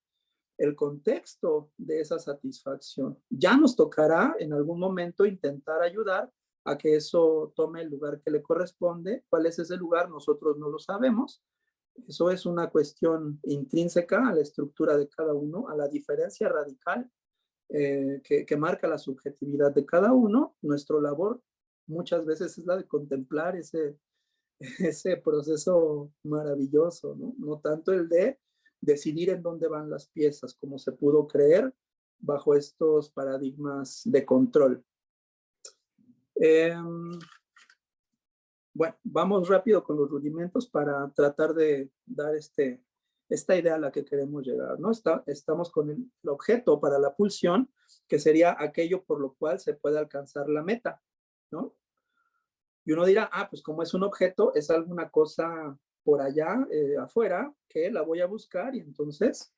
el contexto de esa satisfacción. Ya nos tocará en algún momento intentar ayudar a que eso tome el lugar que le corresponde. ¿Cuál es ese lugar? Nosotros no lo sabemos. Eso es una cuestión intrínseca a la estructura de cada uno, a la diferencia radical que marca la subjetividad de cada uno. Nuestra labor muchas veces es la de contemplar ese proceso maravilloso, ¿no? No tanto el de decidir en dónde van las piezas, como se pudo creer bajo estos paradigmas de control. Bueno, vamos rápido con los rudimentos para tratar de dar esta idea a la que queremos llegar, ¿no? Estamos con el objeto para la pulsión, que sería aquello por lo cual se puede alcanzar la meta, ¿no? Y uno dirá, pues como es un objeto, es alguna cosa por allá afuera que la voy a buscar y entonces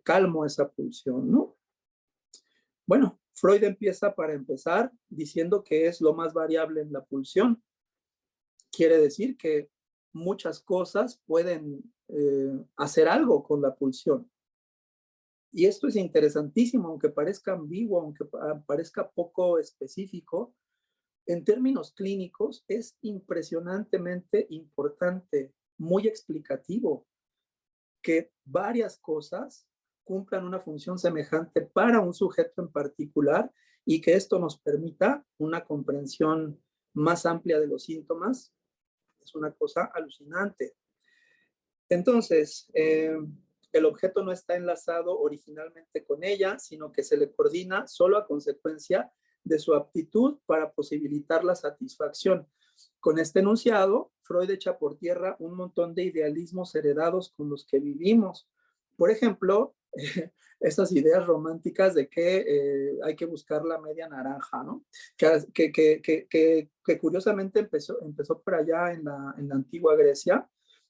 calmo esa pulsión, ¿no? Bueno, Freud empieza para empezar diciendo que es lo más variable en la pulsión. Quiere decir que muchas cosas pueden hacer algo con la pulsión. Y esto es interesantísimo, aunque parezca ambiguo, aunque parezca poco específico, en términos clínicos es impresionantemente importante, muy explicativo, que varias cosas cumplan una función semejante para un sujeto en particular y que esto nos permita una comprensión más amplia de los síntomas. Es una cosa alucinante. Entonces, el objeto no está enlazado originalmente con ella, sino que se le coordina solo a consecuencia de su aptitud para posibilitar la satisfacción. Con este enunciado, Freud echa por tierra un montón de idealismos heredados con los que vivimos. Por ejemplo, estas ideas románticas de que hay que buscar la media naranja, ¿no? Que curiosamente empezó por allá en la antigua Grecia.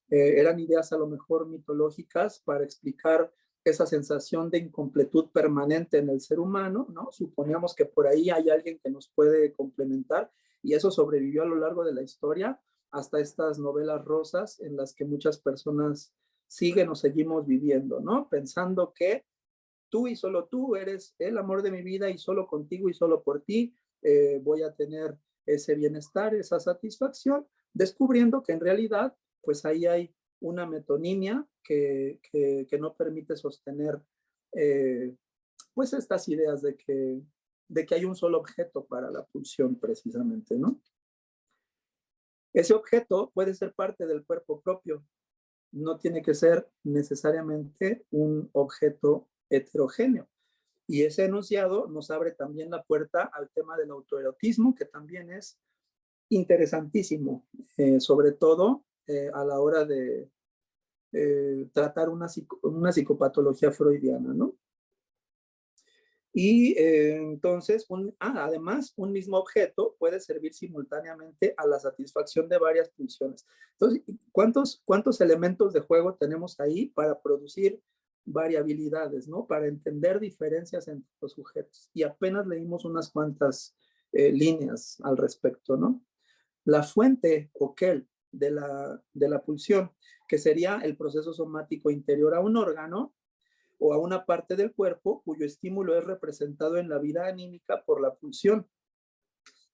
Eran ideas a lo mejor mitológicas para explicar esa sensación de incompletud permanente en el ser humano, ¿no? Suponíamos que por ahí hay alguien que nos puede complementar y eso sobrevivió a lo largo de la historia hasta estas novelas rosas en las que muchas personas siguen o seguimos viviendo, ¿no? Pensando que tú y solo tú eres el amor de mi vida y solo contigo y solo por ti voy a tener ese bienestar, esa satisfacción, descubriendo que en realidad pues ahí hay una metonimia que no permite sostener pues estas ideas de que hay un solo objeto para la pulsión precisamente, ¿no? Ese objeto puede ser parte del cuerpo propio, no tiene que ser necesariamente un objeto heterogéneo. Y ese enunciado nos abre también la puerta al tema del autoerotismo, que también es interesantísimo, sobre todo a la hora de tratar una psicopatología freudiana, ¿no? Y entonces, además, un mismo objeto puede servir simultáneamente a la satisfacción de varias pulsiones. Entonces, ¿cuántos elementos de juego tenemos ahí para producir variabilidades, ¿no? Para entender diferencias entre los sujetos. Y apenas leímos unas cuantas líneas al respecto, ¿no? La fuente o quel de la pulsión, que sería el proceso somático interior a un órgano, o a una parte del cuerpo cuyo estímulo es representado en la vida anímica por la pulsión.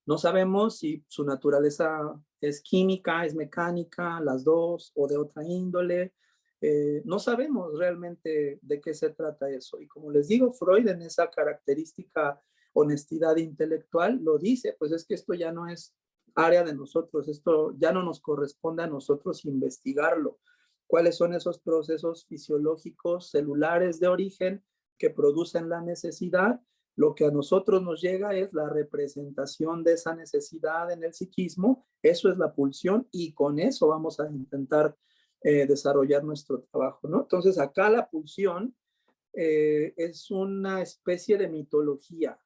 No sabemos si su naturaleza es química, es mecánica, las dos, o de otra índole. No sabemos realmente de qué se trata eso. Y como les digo, Freud en esa característica honestidad intelectual lo dice, pues es que esto ya no es área de nosotros, esto ya no nos corresponde a nosotros investigarlo. ¿Cuáles son esos procesos fisiológicos celulares de origen que producen la necesidad? Lo que a nosotros nos llega es la representación de esa necesidad en el psiquismo, eso es la pulsión y con eso vamos a intentar desarrollar nuestro trabajo, ¿no? Entonces acá la pulsión es una especie de mitología,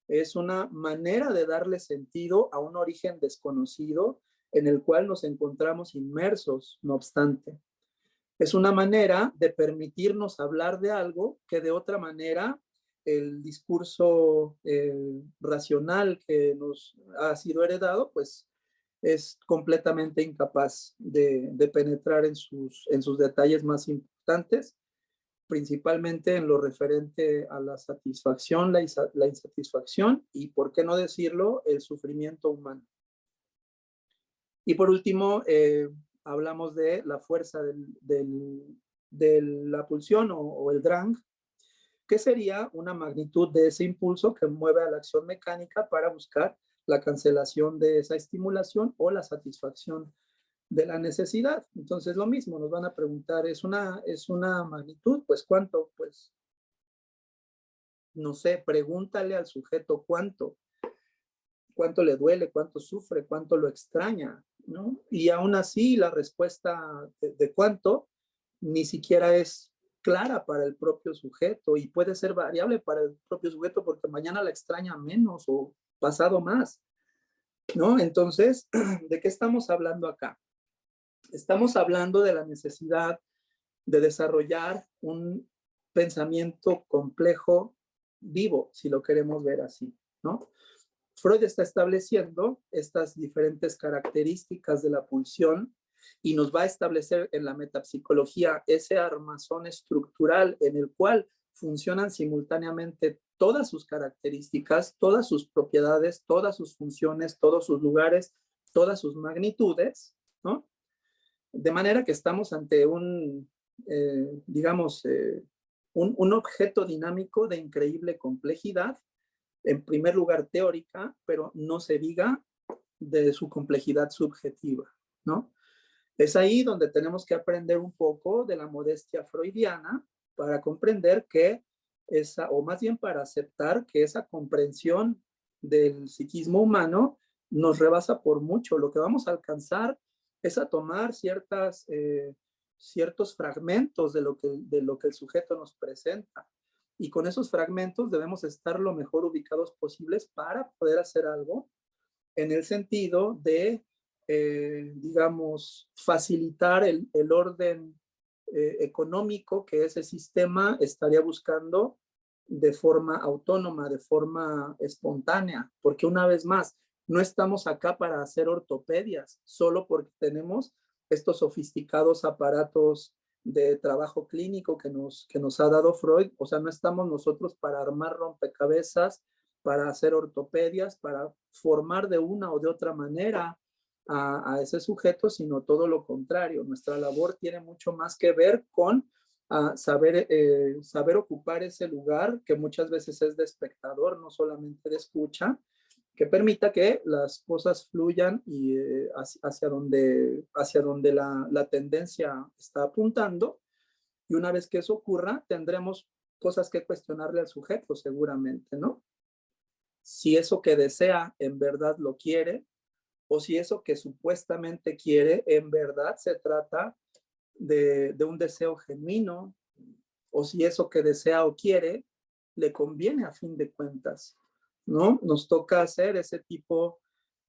es una manera de darle sentido a un origen desconocido en el cual nos encontramos inmersos, no obstante. Es una manera de permitirnos hablar de algo que de otra manera el discurso racional que nos ha sido heredado, pues es completamente incapaz de penetrar en sus detalles más importantes, principalmente en lo referente a la satisfacción, la insatisfacción y, por qué no decirlo, el sufrimiento humano. Y por último, hablamos de la fuerza de la pulsión o el drang, que sería una magnitud de ese impulso que mueve a la acción mecánica para buscar la cancelación de esa estimulación o la satisfacción de la necesidad. Entonces lo mismo, nos van a preguntar, ¿es una magnitud? Pues ¿cuánto? Pues no sé, pregúntale al sujeto cuánto le duele, cuánto sufre, cuánto lo extraña, ¿no? Y aún así la respuesta de cuánto ni siquiera es clara para el propio sujeto y puede ser variable para el propio sujeto porque mañana la extraña menos o pasado más, ¿no? Entonces, ¿de qué estamos hablando acá? Estamos hablando de la necesidad de desarrollar un pensamiento complejo, vivo, si lo queremos ver así, ¿no? Freud está estableciendo estas diferentes características de la pulsión y nos va a establecer en la metapsicología ese armazón estructural en el cual funcionan simultáneamente todas sus características, todas sus propiedades, todas sus funciones, todos sus lugares, todas sus magnitudes, ¿no? De manera que estamos ante digamos, un objeto dinámico de increíble complejidad, en primer lugar teórica, pero no se diga de su complejidad subjetiva, ¿no? Es ahí donde tenemos que aprender un poco de la modestia freudiana para comprender que o más bien para aceptar que esa comprensión del psiquismo humano nos rebasa por mucho. Lo que vamos a alcanzar es a tomar ciertos fragmentos de lo que el sujeto nos presenta. Y con esos fragmentos debemos estar lo mejor ubicados posibles para poder hacer algo en el sentido de, digamos, facilitar el orden económico que ese sistema estaría buscando de forma autónoma, de forma espontánea, porque una vez más, no estamos acá para hacer ortopedias, solo porque tenemos estos sofisticados aparatos de trabajo clínico que nos ha dado Freud. O sea, no estamos nosotros para armar rompecabezas, para hacer ortopedias, para formar de una o de otra manera a ese sujeto, sino todo lo contrario. Nuestra labor tiene mucho más que ver con saber ocupar ese lugar que muchas veces es de espectador, no solamente de escucha, que permita que las cosas fluyan y hacia donde la tendencia está apuntando. Y una vez que eso ocurra, tendremos cosas que cuestionarle al sujeto seguramente, ¿no? Si eso que desea en verdad lo quiere, o si eso que supuestamente quiere en verdad se trata de un deseo genuino, o si eso que desea o quiere le conviene a fin de cuentas, ¿no? Nos toca hacer ese tipo,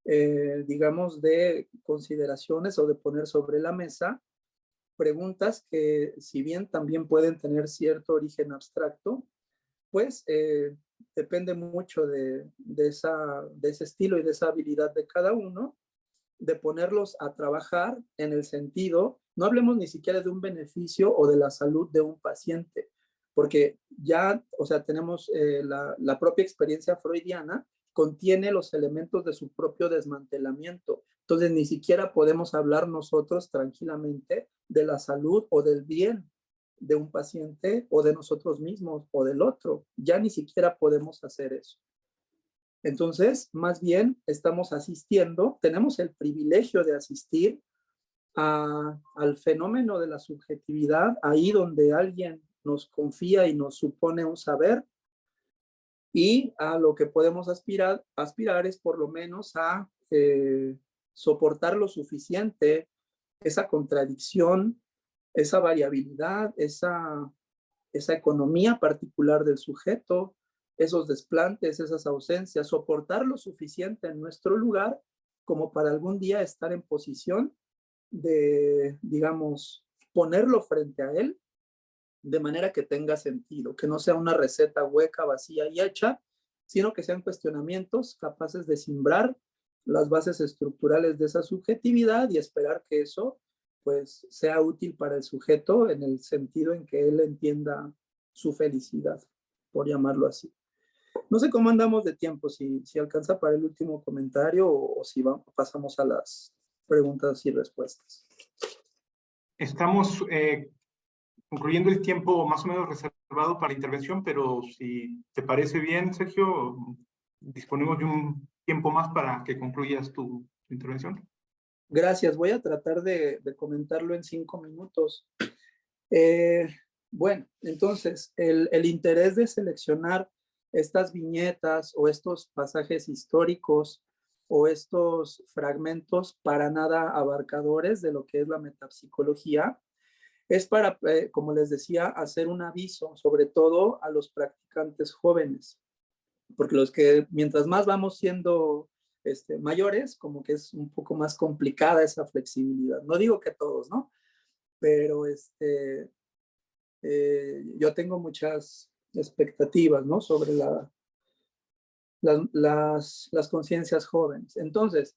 digamos, de consideraciones o de poner sobre la mesa preguntas que, si bien también pueden tener cierto origen abstracto, pues depende mucho de ese estilo y de esa habilidad de cada uno, de ponerlos a trabajar en el sentido, no hablemos ni siquiera de un beneficio o de la salud de un paciente, porque ya, o sea, tenemos la propia experiencia freudiana, contiene los elementos de su propio desmantelamiento. Entonces, ni siquiera podemos hablar nosotros tranquilamente de la salud o del bien de un paciente o de nosotros mismos o del otro. Ya ni siquiera podemos hacer eso. Entonces, más bien estamos asistiendo, tenemos el privilegio de asistir al fenómeno de la subjetividad, ahí donde alguien nos confía y nos supone un saber, y a lo que podemos aspirar es por lo menos a soportar lo suficiente esa contradicción, esa variabilidad, esa economía particular del sujeto, esos desplantes, esas ausencias, soportar lo suficiente en nuestro lugar como para algún día estar en posición de, digamos, ponerlo frente a él de manera que tenga sentido, que no sea una receta hueca, vacía y hecha, sino que sean cuestionamientos capaces de simbrar las bases estructurales de esa subjetividad y esperar que eso pues sea útil para el sujeto en el sentido en que él entienda su felicidad, por llamarlo así. No sé cómo andamos de tiempo, si alcanza para el último comentario o si pasamos a las preguntas y respuestas. Estamos concluyendo el tiempo más o menos reservado para intervención, pero si te parece bien, Sergio, disponemos de un tiempo más para que concluyas tu intervención. Gracias, voy a tratar de comentarlo en 5 minutos. Bueno, entonces, el interés de seleccionar estas viñetas o estos pasajes históricos o estos fragmentos para nada abarcadores de lo que es la metapsicología es para, como les decía, hacer un aviso, sobre todo a los practicantes jóvenes, porque los que mientras más vamos siendo mayores, como que es un poco más complicada esa flexibilidad. No digo que todos, ¿no? Pero yo tengo muchas expectativas, ¿no? Sobre las conciencias jóvenes. Entonces,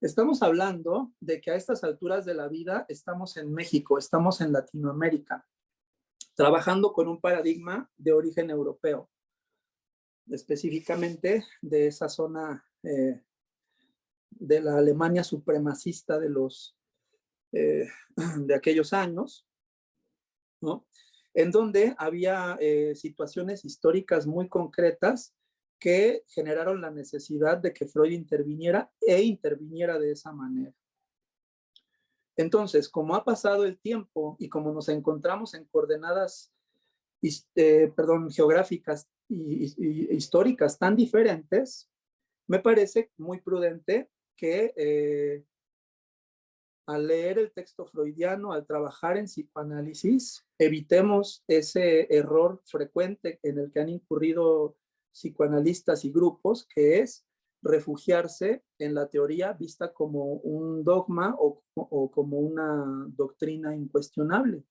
estamos hablando de que a estas alturas de la vida estamos en México, estamos en Latinoamérica, trabajando con un paradigma de origen europeo, específicamente de esa zona de la Alemania supremacista de aquellos años, ¿no? En donde había situaciones históricas muy concretas que generaron la necesidad de que Freud interviniera de esa manera. Entonces, como ha pasado el tiempo y como nos encontramos en coordenadas geográficas y históricas tan diferentes, me parece muy prudente que al leer el texto freudiano, al trabajar en psicoanálisis, evitemos ese error frecuente en el que han incurrido psicoanalistas y grupos, que es refugiarse en la teoría vista como un dogma o como una doctrina incuestionable.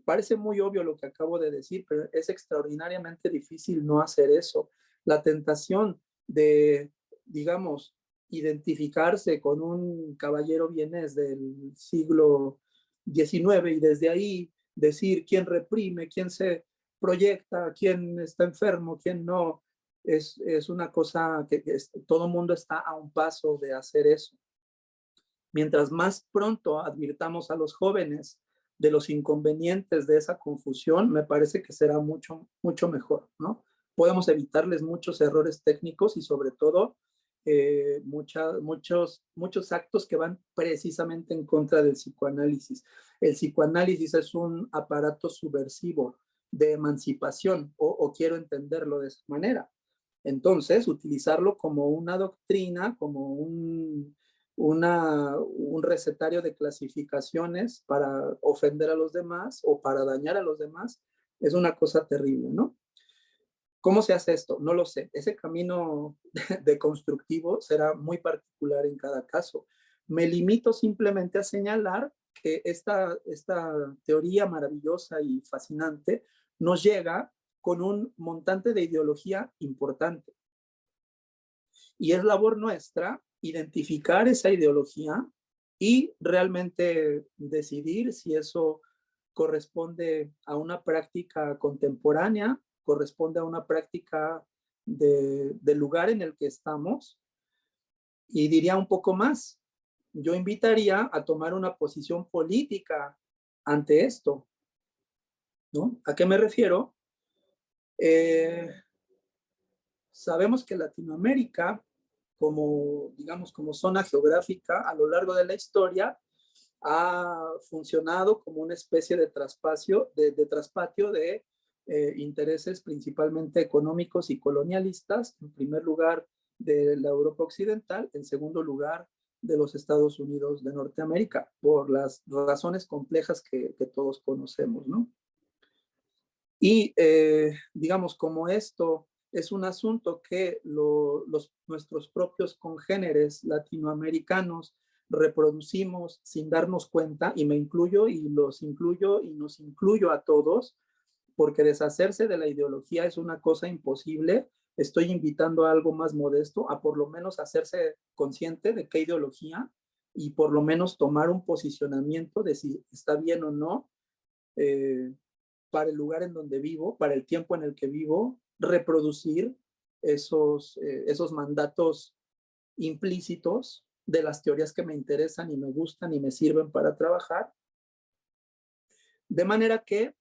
Parece muy obvio lo que acabo de decir, pero es extraordinariamente difícil no hacer eso. La tentación de, digamos, identificarse con un caballero vienés del siglo XIX y desde ahí decir quién reprime, quién se proyecta, quién está enfermo, quién no, es una cosa que todo mundo está a un paso de hacer eso. Mientras más pronto advirtamos a los jóvenes de los inconvenientes de esa confusión, me parece que será mucho, mucho mejor, ¿no? Podemos evitarles muchos errores técnicos y sobre todo muchos actos que van precisamente en contra del psicoanálisis. El psicoanálisis es un aparato subversivo de emancipación, o quiero entenderlo de esa manera. Entonces, utilizarlo como una doctrina, como un recetario de clasificaciones para ofender a los demás o para dañar a los demás, es una cosa terrible, ¿no? ¿Cómo se hace esto? No lo sé. Ese camino de constructivo será muy particular en cada caso. Me limito simplemente a señalar que esta teoría maravillosa y fascinante nos llega con un montante de ideología importante. Y es labor nuestra identificar esa ideología y realmente decidir si eso corresponde a una práctica contemporánea, corresponde a una práctica del lugar en el que estamos. Y diría un poco más, yo invitaría a tomar una posición política ante esto, ¿no? ¿A qué me refiero? Sabemos que Latinoamérica, como, digamos, como zona geográfica a lo largo de la historia, ha funcionado como una especie de traspatio de intereses principalmente económicos y colonialistas, en primer lugar de la Europa occidental, en segundo lugar de los Estados Unidos de Norteamérica, por las razones complejas que todos conocemos, ¿no? Y digamos, como esto es un asunto que nuestros propios congéneres latinoamericanos reproducimos sin darnos cuenta, y me incluyo y los incluyo y nos incluyo a todos, porque deshacerse de la ideología es una cosa imposible. Estoy invitando a algo más modesto, a por lo menos hacerse consciente de qué ideología y por lo menos tomar un posicionamiento de si está bien o no para el lugar en donde vivo, para el tiempo en el que vivo, reproducir esos mandatos implícitos de las teorías que me interesan y me gustan y me sirven para trabajar. De manera que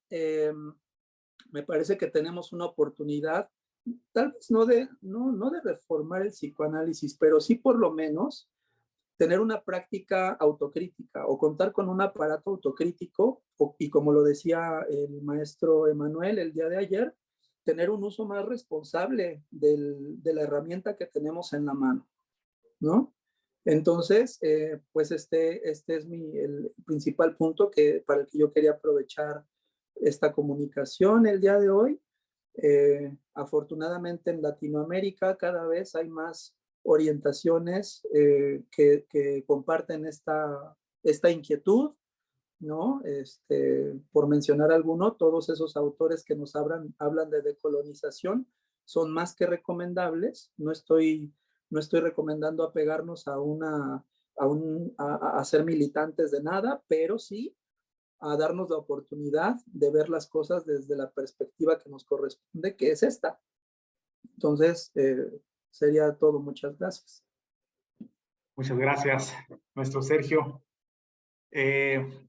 me parece que tenemos una oportunidad, tal vez no de reformar el psicoanálisis, pero sí por lo menos tener una práctica autocrítica o contar con un aparato autocrítico y como lo decía el maestro Emanuel el día de ayer, tener un uso más responsable de la herramienta que tenemos en la mano, ¿no? Entonces, pues este es el principal punto para el que yo quería aprovechar esta comunicación el día de hoy. Afortunadamente en Latinoamérica cada vez hay más orientaciones que comparten esta inquietud, ¿no? Por mencionar alguno, todos esos autores que nos hablan de decolonización son más que recomendables. No estoy recomendando apegarnos a ser militantes de nada, pero sí a darnos la oportunidad de ver las cosas desde la perspectiva que nos corresponde, que es esta. Entonces, sería todo. Muchas gracias. Muchas gracias, nuestro Sergio.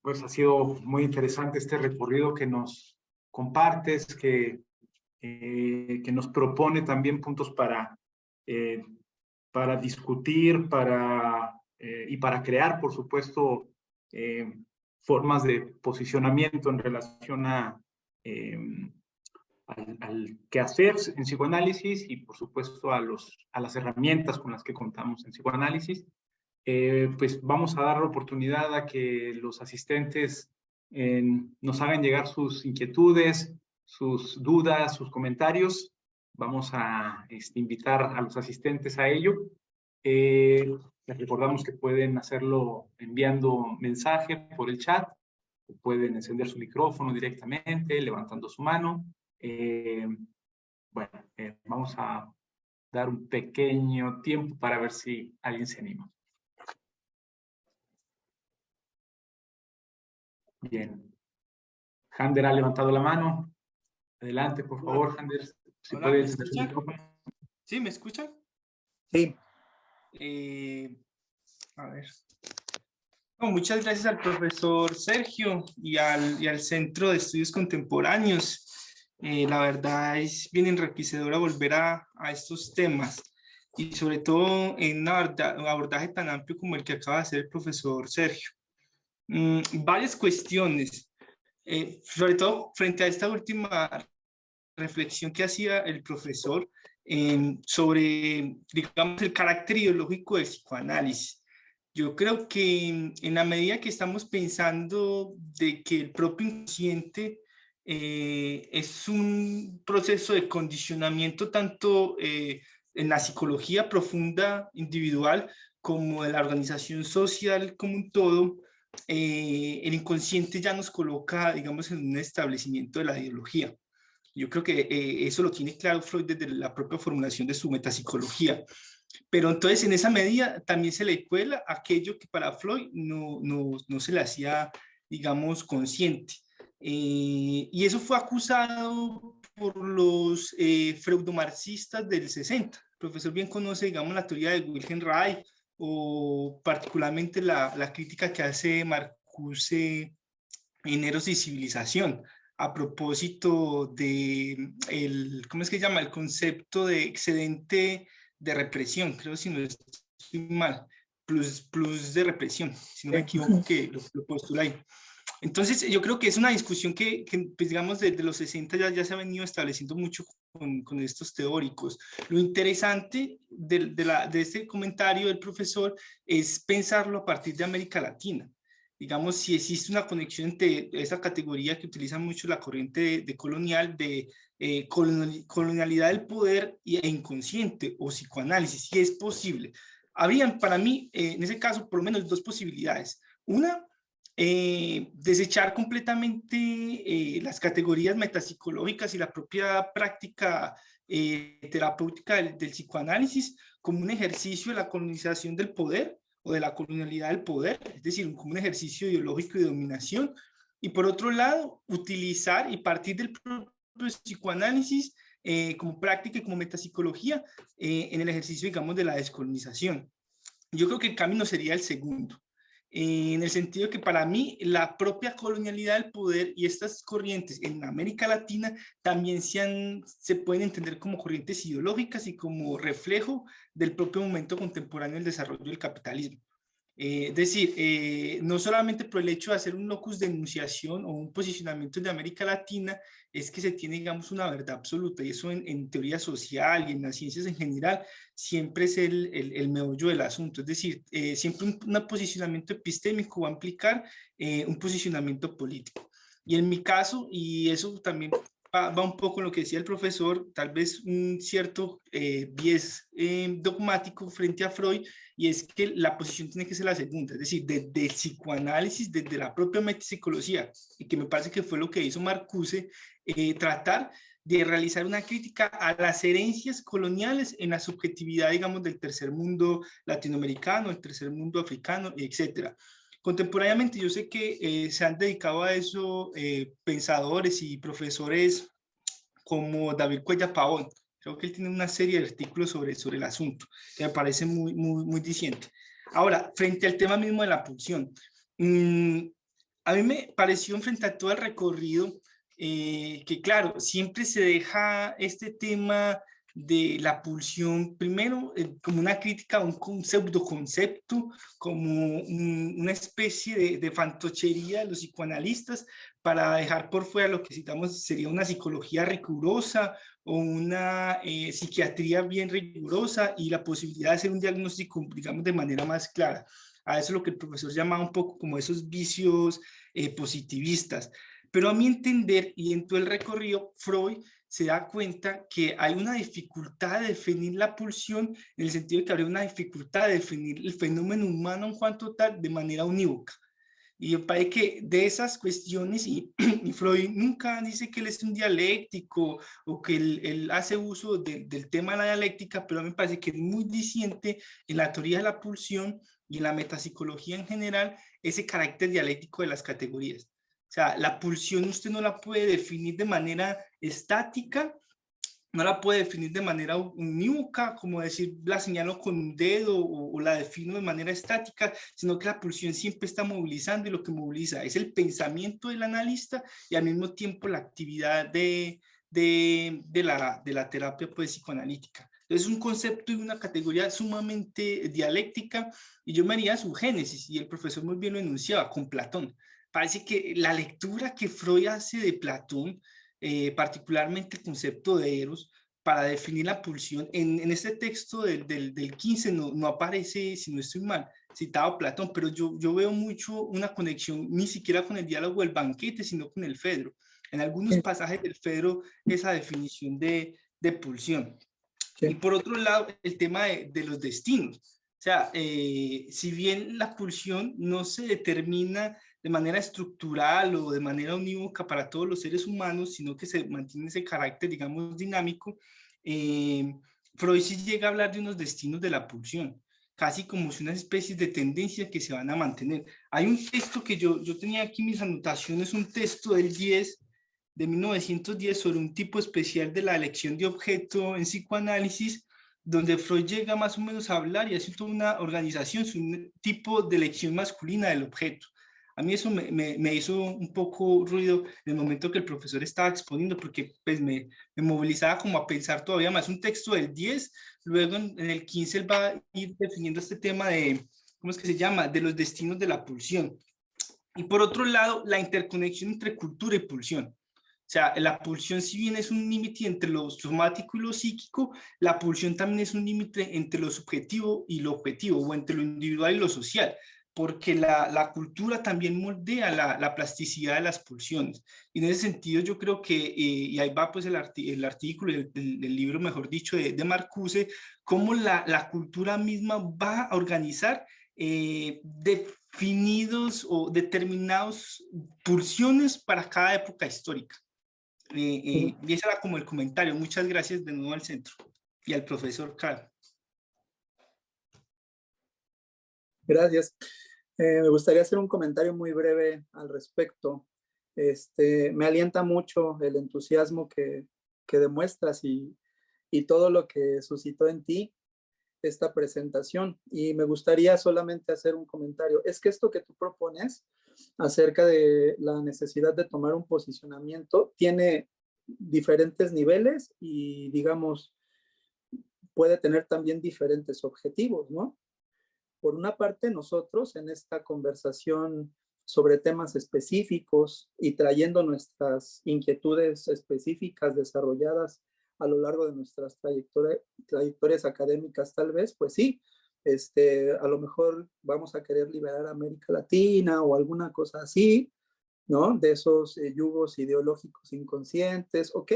Pues ha sido muy interesante este recorrido que nos compartes, que nos propone también puntos para discutir, y para crear, por supuesto, formas de posicionamiento en relación al quehacer en psicoanálisis y, por supuesto, a las herramientas con las que contamos en psicoanálisis. Pues vamos a dar la oportunidad a que los asistentes nos hagan llegar sus inquietudes, sus dudas, sus comentarios. Vamos a invitar a los asistentes a ello. Les recordamos que pueden hacerlo enviando mensaje por el chat, o pueden encender su micrófono directamente, levantando su mano. Bueno, vamos a dar un pequeño tiempo para ver si alguien se anima. Bien. Hander ha levantado la mano. Adelante, por favor, Hander. Si Hola, puede ¿me encender su escuchan? micrófono. ¿Sí, me escuchan? Sí. A ver. No, muchas gracias al profesor Sergio y al Centro de Estudios Contemporáneos. La verdad es bien enriquecedora volver a estos temas y sobre todo en un abordaje tan amplio como el que acaba de hacer el profesor Sergio. Varias cuestiones, sobre todo frente a esta última reflexión que hacía el profesor sobre, digamos, el carácter ideológico del psicoanálisis. Yo creo que en la medida que estamos pensando de que el propio inconsciente es un proceso de condicionamiento tanto en la psicología profunda individual como en la organización social como un todo, el inconsciente ya nos coloca, digamos, en un establecimiento de la ideología. Yo creo que eso lo tiene claro Freud desde la propia formulación de su metapsicología. Pero entonces en esa medida también se le cuela aquello que para Freud no se le hacía, digamos, consciente. Y eso fue acusado por los freudomarxistas del 60. El profesor bien conoce, digamos, la teoría de Wilhelm Reich o particularmente la crítica que hace Marcuse en Eros y Civilización a propósito de ¿cómo es que se llama? El concepto de excedente de represión, creo, si no estoy mal, plus de represión, si no me equivoco, que lo postula ahí. Entonces, yo creo que es una discusión que pues, digamos, desde los 60 ya se ha venido estableciendo mucho con estos teóricos. Lo interesante de este comentario del profesor es pensarlo a partir de América Latina. Digamos, si existe una conexión entre esa categoría que utiliza mucho la corriente de colonial, de colonialidad del poder e inconsciente o psicoanálisis, si es posible. Habrían para mí, en ese caso, por lo menos dos posibilidades. Una, desechar completamente las categorías metapsicológicas y la propia práctica terapéutica del psicoanálisis como un ejercicio de la colonización del poder o de la colonialidad del poder, es decir, como un ejercicio ideológico de dominación, y por otro lado, utilizar y partir del propio psicoanálisis como práctica y como metapsicología en el ejercicio, digamos, de la descolonización. Yo creo que el camino sería el segundo, en el sentido que para mí la propia colonialidad del poder y estas corrientes en América Latina también se pueden entender como corrientes ideológicas y como reflejo del propio momento contemporáneo del desarrollo del capitalismo. Es decir, no solamente por el hecho de hacer un locus de enunciación o un posicionamiento de América Latina, es que se tiene, digamos, una verdad absoluta, y eso en teoría social y en las ciencias en general siempre es el meollo del asunto. Es decir, siempre un posicionamiento epistémico va a implicar un posicionamiento político. Y en mi caso, y eso también va un poco en lo que decía el profesor, tal vez un cierto bias dogmático frente a Freud, y es que la posición tiene que ser la segunda, es decir, desde el psicoanálisis, desde la propia metapsicología, y que me parece que fue lo que hizo Marcuse, tratar de realizar una crítica a las herencias coloniales en la subjetividad, digamos, del tercer mundo latinoamericano, el tercer mundo africano, etcétera. Contemporáneamente yo sé que se han dedicado a eso pensadores y profesores como David Cuellar Pavón. Creo que él tiene una serie de artículos sobre el asunto, que me parece muy diciente. Ahora, frente al tema mismo de la pulsión, a mí me pareció frente a todo el recorrido que claro, siempre se deja este tema de la pulsión, primero como una crítica a un pseudoconcepto, como una especie de fantochería de los psicoanalistas, para dejar por fuera lo que citamos sería una psicología rigurosa o una psiquiatría bien rigurosa y la posibilidad de hacer un diagnóstico, digamos, de manera más clara. A eso es lo que el profesor llamaba un poco como esos vicios positivistas. Pero a mi entender, y en todo el recorrido, Freud se da cuenta que hay una dificultad de definir la pulsión, en el sentido de que habría una dificultad de definir el fenómeno humano en cuanto tal de manera unívoca. Y me parece que de esas cuestiones, y Freud nunca dice que él es un dialéctico o que él hace uso del tema de la dialéctica, pero me parece que es muy diciente en la teoría de la pulsión y en la metapsicología en general ese carácter dialéctico de las categorías. O sea, la pulsión usted no la puede definir de manera estática, no la puede definir de manera unívoca, como decir, la señalo con un dedo o la defino de manera estática, sino que la pulsión siempre está movilizando y lo que moviliza es el pensamiento del analista y al mismo tiempo la actividad de la terapia pues, psicoanalítica. Es un concepto y una categoría sumamente dialéctica y yo me haría su génesis y el profesor muy bien lo enunciaba con Platón. Parece que la lectura que Freud hace de Platón, particularmente el concepto de Eros, para definir la pulsión, en este texto del 15 no aparece, si no estoy mal, citado Platón, pero yo veo mucho una conexión ni siquiera con el diálogo del banquete, sino con el Fedro. En algunos pasajes del Fedro, esa definición de pulsión. Sí. Y por otro lado, el tema de los destinos. O sea, si bien la pulsión no se determina de manera estructural o de manera unívoca para todos los seres humanos, sino que se mantiene ese carácter, digamos, dinámico, Freud sí llega a hablar de unos destinos de la pulsión, casi como si una especie de tendencias que se van a mantener. Hay un texto que yo tenía aquí mis anotaciones, un texto del 10 de 1910 sobre un tipo especial de la elección de objeto en psicoanálisis, donde Freud llega más o menos a hablar y hace toda una organización, un tipo de elección masculina del objeto. A mí eso me hizo un poco ruido en el momento que el profesor estaba exponiendo, porque pues me movilizaba como a pensar todavía más. Un texto del 10, luego en el 15 él va a ir definiendo este tema de, ¿cómo es que se llama?, de los destinos de la pulsión. Y por otro lado, la interconexión entre cultura y pulsión. O sea, la pulsión, si bien es un límite entre lo somático y lo psíquico, la pulsión también es un límite entre lo subjetivo y lo objetivo, o entre lo individual y lo social, porque la cultura también moldea la plasticidad de las pulsiones. Y en ese sentido yo creo que, y ahí va pues el artículo, el libro, mejor dicho, de Marcuse, cómo la cultura misma va a organizar definidos o determinados pulsiones para cada época histórica. Y ese era como el comentario. Muchas gracias de nuevo al centro y al profesor Carl. Gracias. Me gustaría hacer un comentario muy breve al respecto. Me alienta mucho el entusiasmo que demuestras y todo lo que suscitó en ti esta presentación. Y me gustaría solamente hacer un comentario. Es que esto que tú propones acerca de la necesidad de tomar un posicionamiento tiene diferentes niveles y, digamos, puede tener también diferentes objetivos, ¿no? Por una parte, nosotros en esta conversación sobre temas específicos y trayendo nuestras inquietudes específicas desarrolladas a lo largo de nuestras trayectorias académicas, tal vez, pues sí, a lo mejor vamos a querer liberar a América Latina o alguna cosa así, ¿no? De esos yugos ideológicos inconscientes. Ok,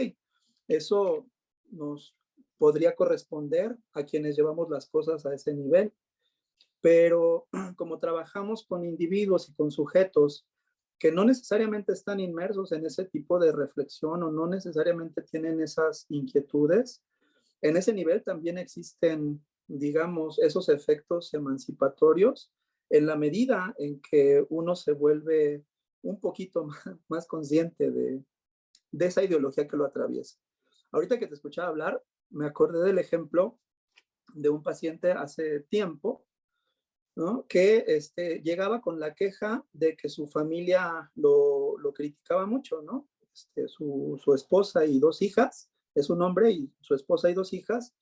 eso nos podría corresponder a quienes llevamos las cosas a ese nivel, pero como trabajamos con individuos y con sujetos que no necesariamente están inmersos en ese tipo de reflexión o no necesariamente tienen esas inquietudes, en ese nivel también existen, digamos, esos efectos emancipatorios en la medida en que uno se vuelve un poquito más consciente de esa ideología que lo atraviesa. Ahorita que te escuchaba hablar, me acordé del ejemplo de un paciente hace tiempo, ¿no? Que llegaba con la queja de que su familia lo criticaba mucho, ¿no? Su esposa y 2 hijas, es un hombre y su esposa y 2 hijas,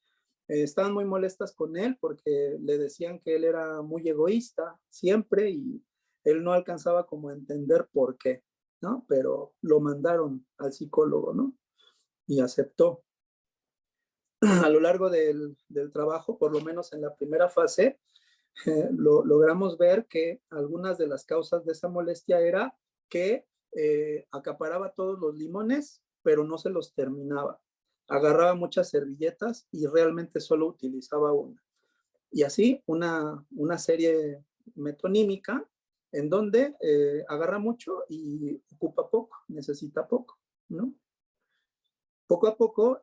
estaban muy molestas con él porque le decían que él era muy egoísta siempre y él no alcanzaba como a entender por qué, ¿no? Pero lo mandaron al psicólogo, ¿no? Y aceptó. A lo largo del trabajo, por lo menos en la primera fase, logramos ver que algunas de las causas de esa molestia era que acaparaba todos los limones, pero no se los terminaba. Agarraba muchas servilletas y realmente solo utilizaba una. Y así una serie metonímica en donde agarra mucho y ocupa poco, necesita poco, ¿no? Poco a poco,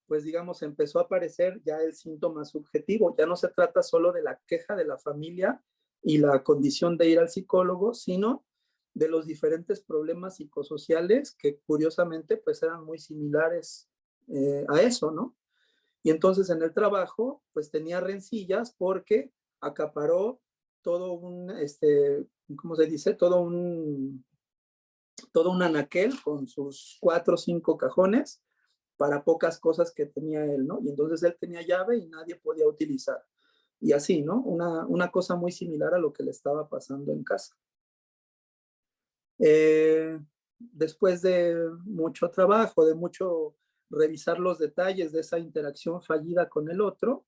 pues digamos, empezó a aparecer ya el síntoma subjetivo. Ya no se trata solo de la queja de la familia y la condición de ir al psicólogo, sino de los diferentes problemas psicosociales que curiosamente pues eran muy similares a eso, ¿no? Y entonces en el trabajo pues tenía rencillas porque acaparó todo un, ¿cómo se dice? Todo un anaquel con sus 4 o 5 cajones para pocas cosas que tenía él, ¿no? Y entonces él tenía llave y nadie podía utilizar. Y así, ¿no? Una cosa muy similar a lo que le estaba pasando en casa. Después de mucho trabajo, de mucho revisar los detalles de esa interacción fallida con el otro,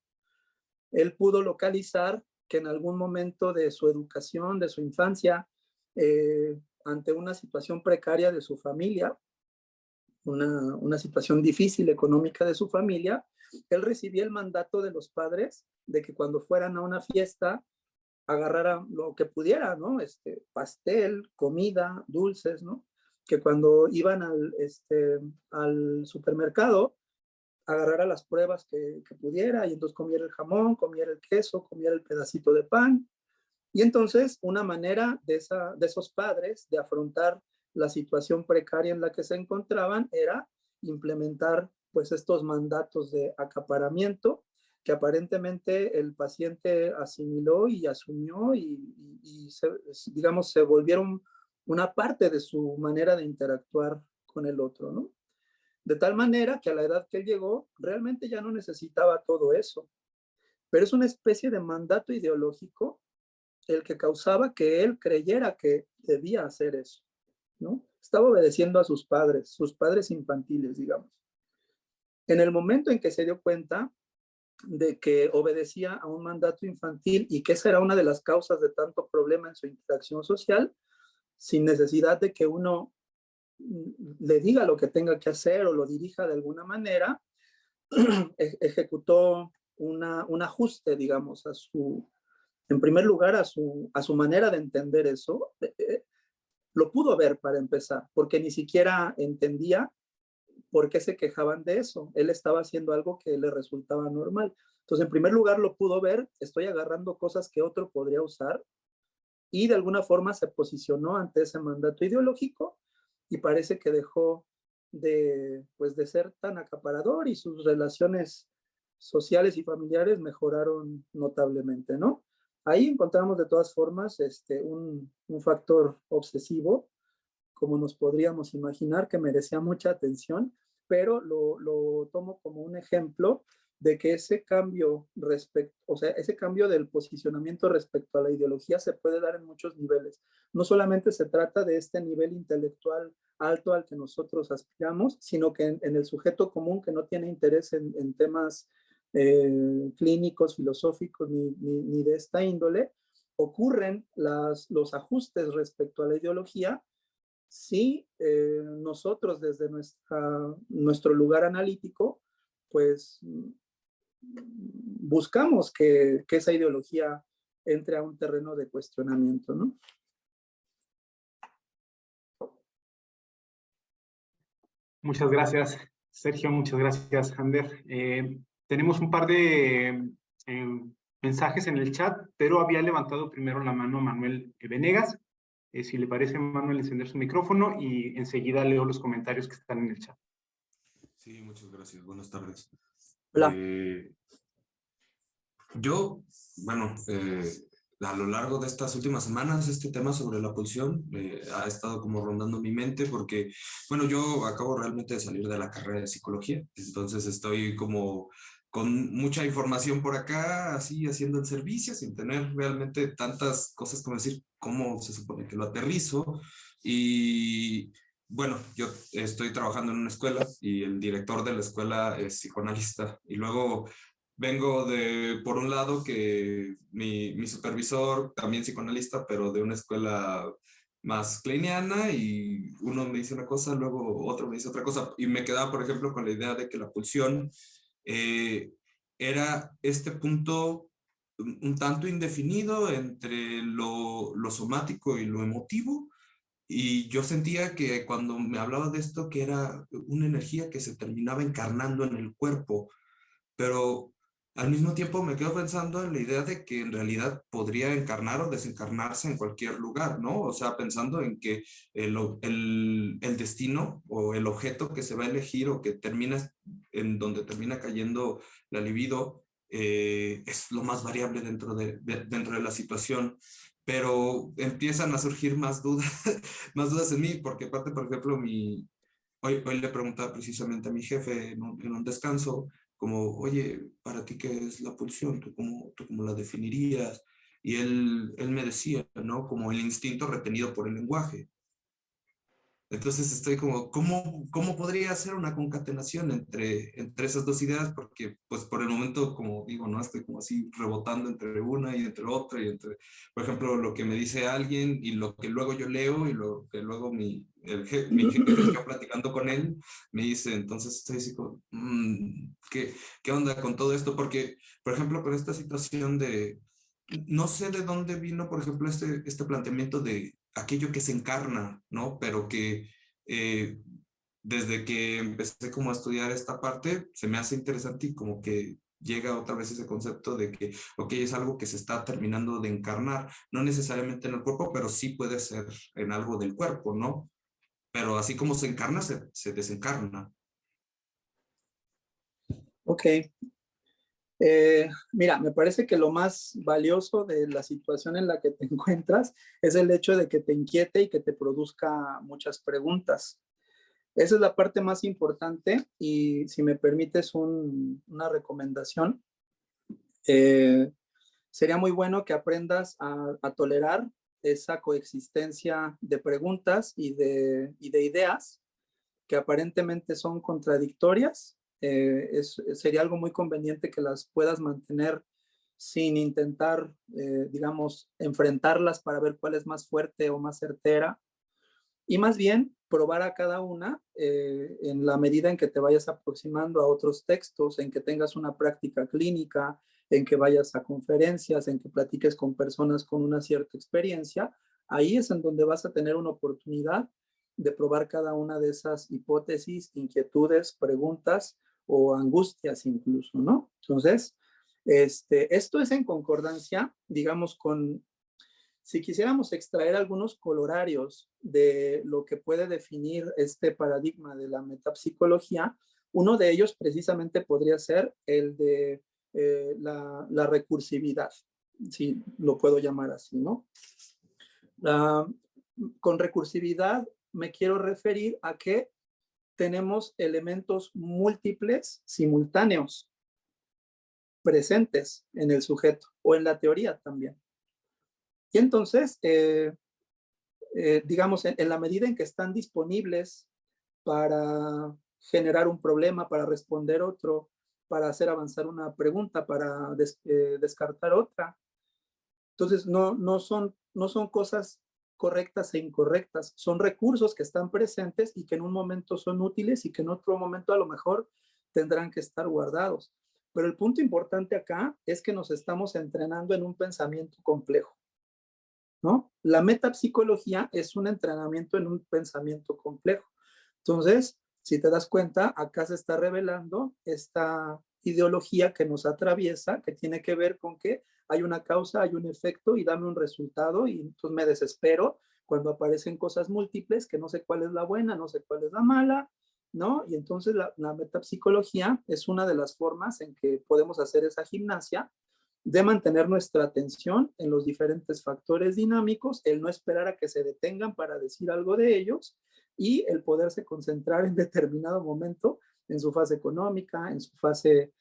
él pudo localizar que en algún momento de su educación, de su infancia, ante una situación precaria de su familia, una situación difícil económica de su familia, él recibía el mandato de los padres de que cuando fueran a una fiesta agarraran lo que pudiera, ¿no? Pastel, comida, dulces, ¿no? Que cuando iban al supermercado agarrara las pruebas que pudiera y entonces comiera el jamón, comiera el queso, comiera el pedacito de pan. Y entonces una manera de esos padres de afrontar la situación precaria en la que se encontraban era implementar pues estos mandatos de acaparamiento que aparentemente el paciente asimiló y asumió digamos, se volvieron una parte de su manera de interactuar con el otro, ¿no? De tal manera que a la edad que él llegó, realmente ya no necesitaba todo eso, pero es una especie de mandato ideológico el que causaba que él creyera que debía hacer eso, ¿no? Estaba obedeciendo a sus padres infantiles, digamos. En el momento en que se dio cuenta de que obedecía a un mandato infantil y que esa era una de las causas de tanto problema en su interacción social, sin necesidad de que uno le diga lo que tenga que hacer o lo dirija de alguna manera, ejecutó un ajuste, digamos, en primer lugar, a su manera de entender eso. Lo pudo ver para empezar, porque ni siquiera entendía por qué se quejaban de eso. Él estaba haciendo algo que le resultaba normal. Entonces, en primer lugar, lo pudo ver, estoy agarrando cosas que otro podría usar, y de alguna forma se posicionó ante ese mandato ideológico y parece que dejó pues, de ser tan acaparador y sus relaciones sociales y familiares mejoraron notablemente, ¿no? Ahí encontramos de todas formas un factor obsesivo, como nos podríamos imaginar, que merecía mucha atención, pero lo tomo como un ejemplo de que ese cambio ese cambio del posicionamiento respecto a la ideología se puede dar en muchos niveles. No solamente se trata de este nivel intelectual alto al que nosotros aspiramos, sino que en el sujeto común que no tiene interés en temas clínicos, filosóficos, ni de esta índole, ocurren los ajustes respecto a la ideología sí, nosotros desde nuestro lugar analítico, pues buscamos que esa ideología entre a un terreno de cuestionamiento, ¿no? Muchas gracias, Sergio. Muchas gracias, Ander. Tenemos un par de mensajes en el chat, pero había levantado primero la mano Manuel Venegas. Si le parece, Manuel, encender su micrófono y enseguida leo los comentarios que están en el chat. Sí, muchas gracias. Buenas tardes. Hola. Yo, bueno, a lo largo de estas últimas semanas, este tema sobre la pulsión ha estado como rondando mi mente porque, bueno, yo acabo realmente de salir de la carrera de psicología, entonces estoy como con mucha información por acá, así haciendo el servicio, sin tener realmente tantas cosas como decir cómo se supone que lo aterrizo. Y bueno, yo estoy trabajando en una escuela y el director de la escuela es psicoanalista y luego vengo de, por un lado, que mi supervisor, también psicoanalista, pero de una escuela más kleiniana, y uno me dice una cosa, luego otro me dice otra cosa, y me quedaba, por ejemplo, con la idea de que la pulsión era este punto un tanto indefinido entre lo somático y lo emotivo, y yo sentía que cuando me hablaba de esto, que era una energía que se terminaba encarnando en el cuerpo, pero al mismo tiempo me quedo pensando en la idea de que en realidad podría encarnar o desencarnarse en cualquier lugar, ¿no? O sea, pensando en que el destino o el objeto que se va a elegir o que termina en donde termina cayendo la libido es lo más variable dentro de la situación. Pero empiezan a surgir más dudas, más dudas en mí, porque aparte, por ejemplo, hoy le preguntaba precisamente a mi jefe en un descanso, como, oye, ¿para ti qué es la pulsión? Tú cómo la definirías? Y él me decía, ¿no? Como el instinto retenido por el lenguaje. Entonces estoy como, ¿cómo podría hacer una concatenación entre esas dos ideas? Porque, pues, por el momento, como digo, ¿no? Estoy como así rebotando entre una y entre otra y entre, por ejemplo, lo que me dice alguien y lo que luego yo leo y lo que luego mi jefe, yo platicando con él, me dice. Entonces estoy así como, ¿qué onda con todo esto? Porque, por ejemplo, con esta situación de, no sé de dónde vino, por ejemplo, este planteamiento de aquello que se encarna, ¿no? Pero que eh, desde que empecé como a estudiar esta parte, se me hace interesante y como que llega otra vez ese concepto de que, ok, es algo que se está terminando de encarnar, no necesariamente en el cuerpo, pero sí puede ser en algo del cuerpo, ¿no? Pero así como se encarna, se desencarna. Ok. Mira, me parece que lo más valioso de la situación en la que te encuentras es el hecho de que te inquiete y que te produzca muchas preguntas. Esa es la parte más importante y si me permites una recomendación, sería muy bueno que aprendas a tolerar esa coexistencia de preguntas y de ideas que aparentemente son contradictorias. Sería algo muy conveniente que las puedas mantener sin intentar, digamos, enfrentarlas para ver cuál es más fuerte o más certera, y más bien probar a cada una en la medida en que te vayas aproximando a otros textos, en que tengas una práctica clínica, en que vayas a conferencias, en que platiques con personas con una cierta experiencia. Ahí es en donde vas a tener una oportunidad de probar cada una de esas hipótesis, inquietudes, preguntas o angustias incluso, ¿no? Entonces, esto es en concordancia, digamos, con, si quisiéramos extraer algunos colorarios de lo que puede definir este paradigma de la metapsicología, uno de ellos precisamente podría ser el de la recursividad, si lo puedo llamar así, ¿no? Con recursividad me quiero referir a que tenemos elementos múltiples, simultáneos, presentes en el sujeto o en la teoría también. Y entonces, digamos, en la medida en que están disponibles para generar un problema, para responder otro, para hacer avanzar una pregunta, para descartar otra. Entonces, no son cosas correctas e incorrectas. Son recursos que están presentes y que en un momento son útiles y que en otro momento a lo mejor tendrán que estar guardados. Pero el punto importante acá es que nos estamos entrenando en un pensamiento complejo, ¿no? La metapsicología es un entrenamiento en un pensamiento complejo. Entonces, si te das cuenta, acá se está revelando esta ideología que nos atraviesa, que tiene que ver con que hay una causa, hay un efecto y dame un resultado, y entonces me desespero cuando aparecen cosas múltiples, que no sé cuál es la buena, no sé cuál es la mala, ¿no? Y entonces la metapsicología es una de las formas en que podemos hacer esa gimnasia de mantener nuestra atención en los diferentes factores dinámicos, el no esperar a que se detengan para decir algo de ellos y el poderse concentrar en determinado momento en su fase económica, en su fase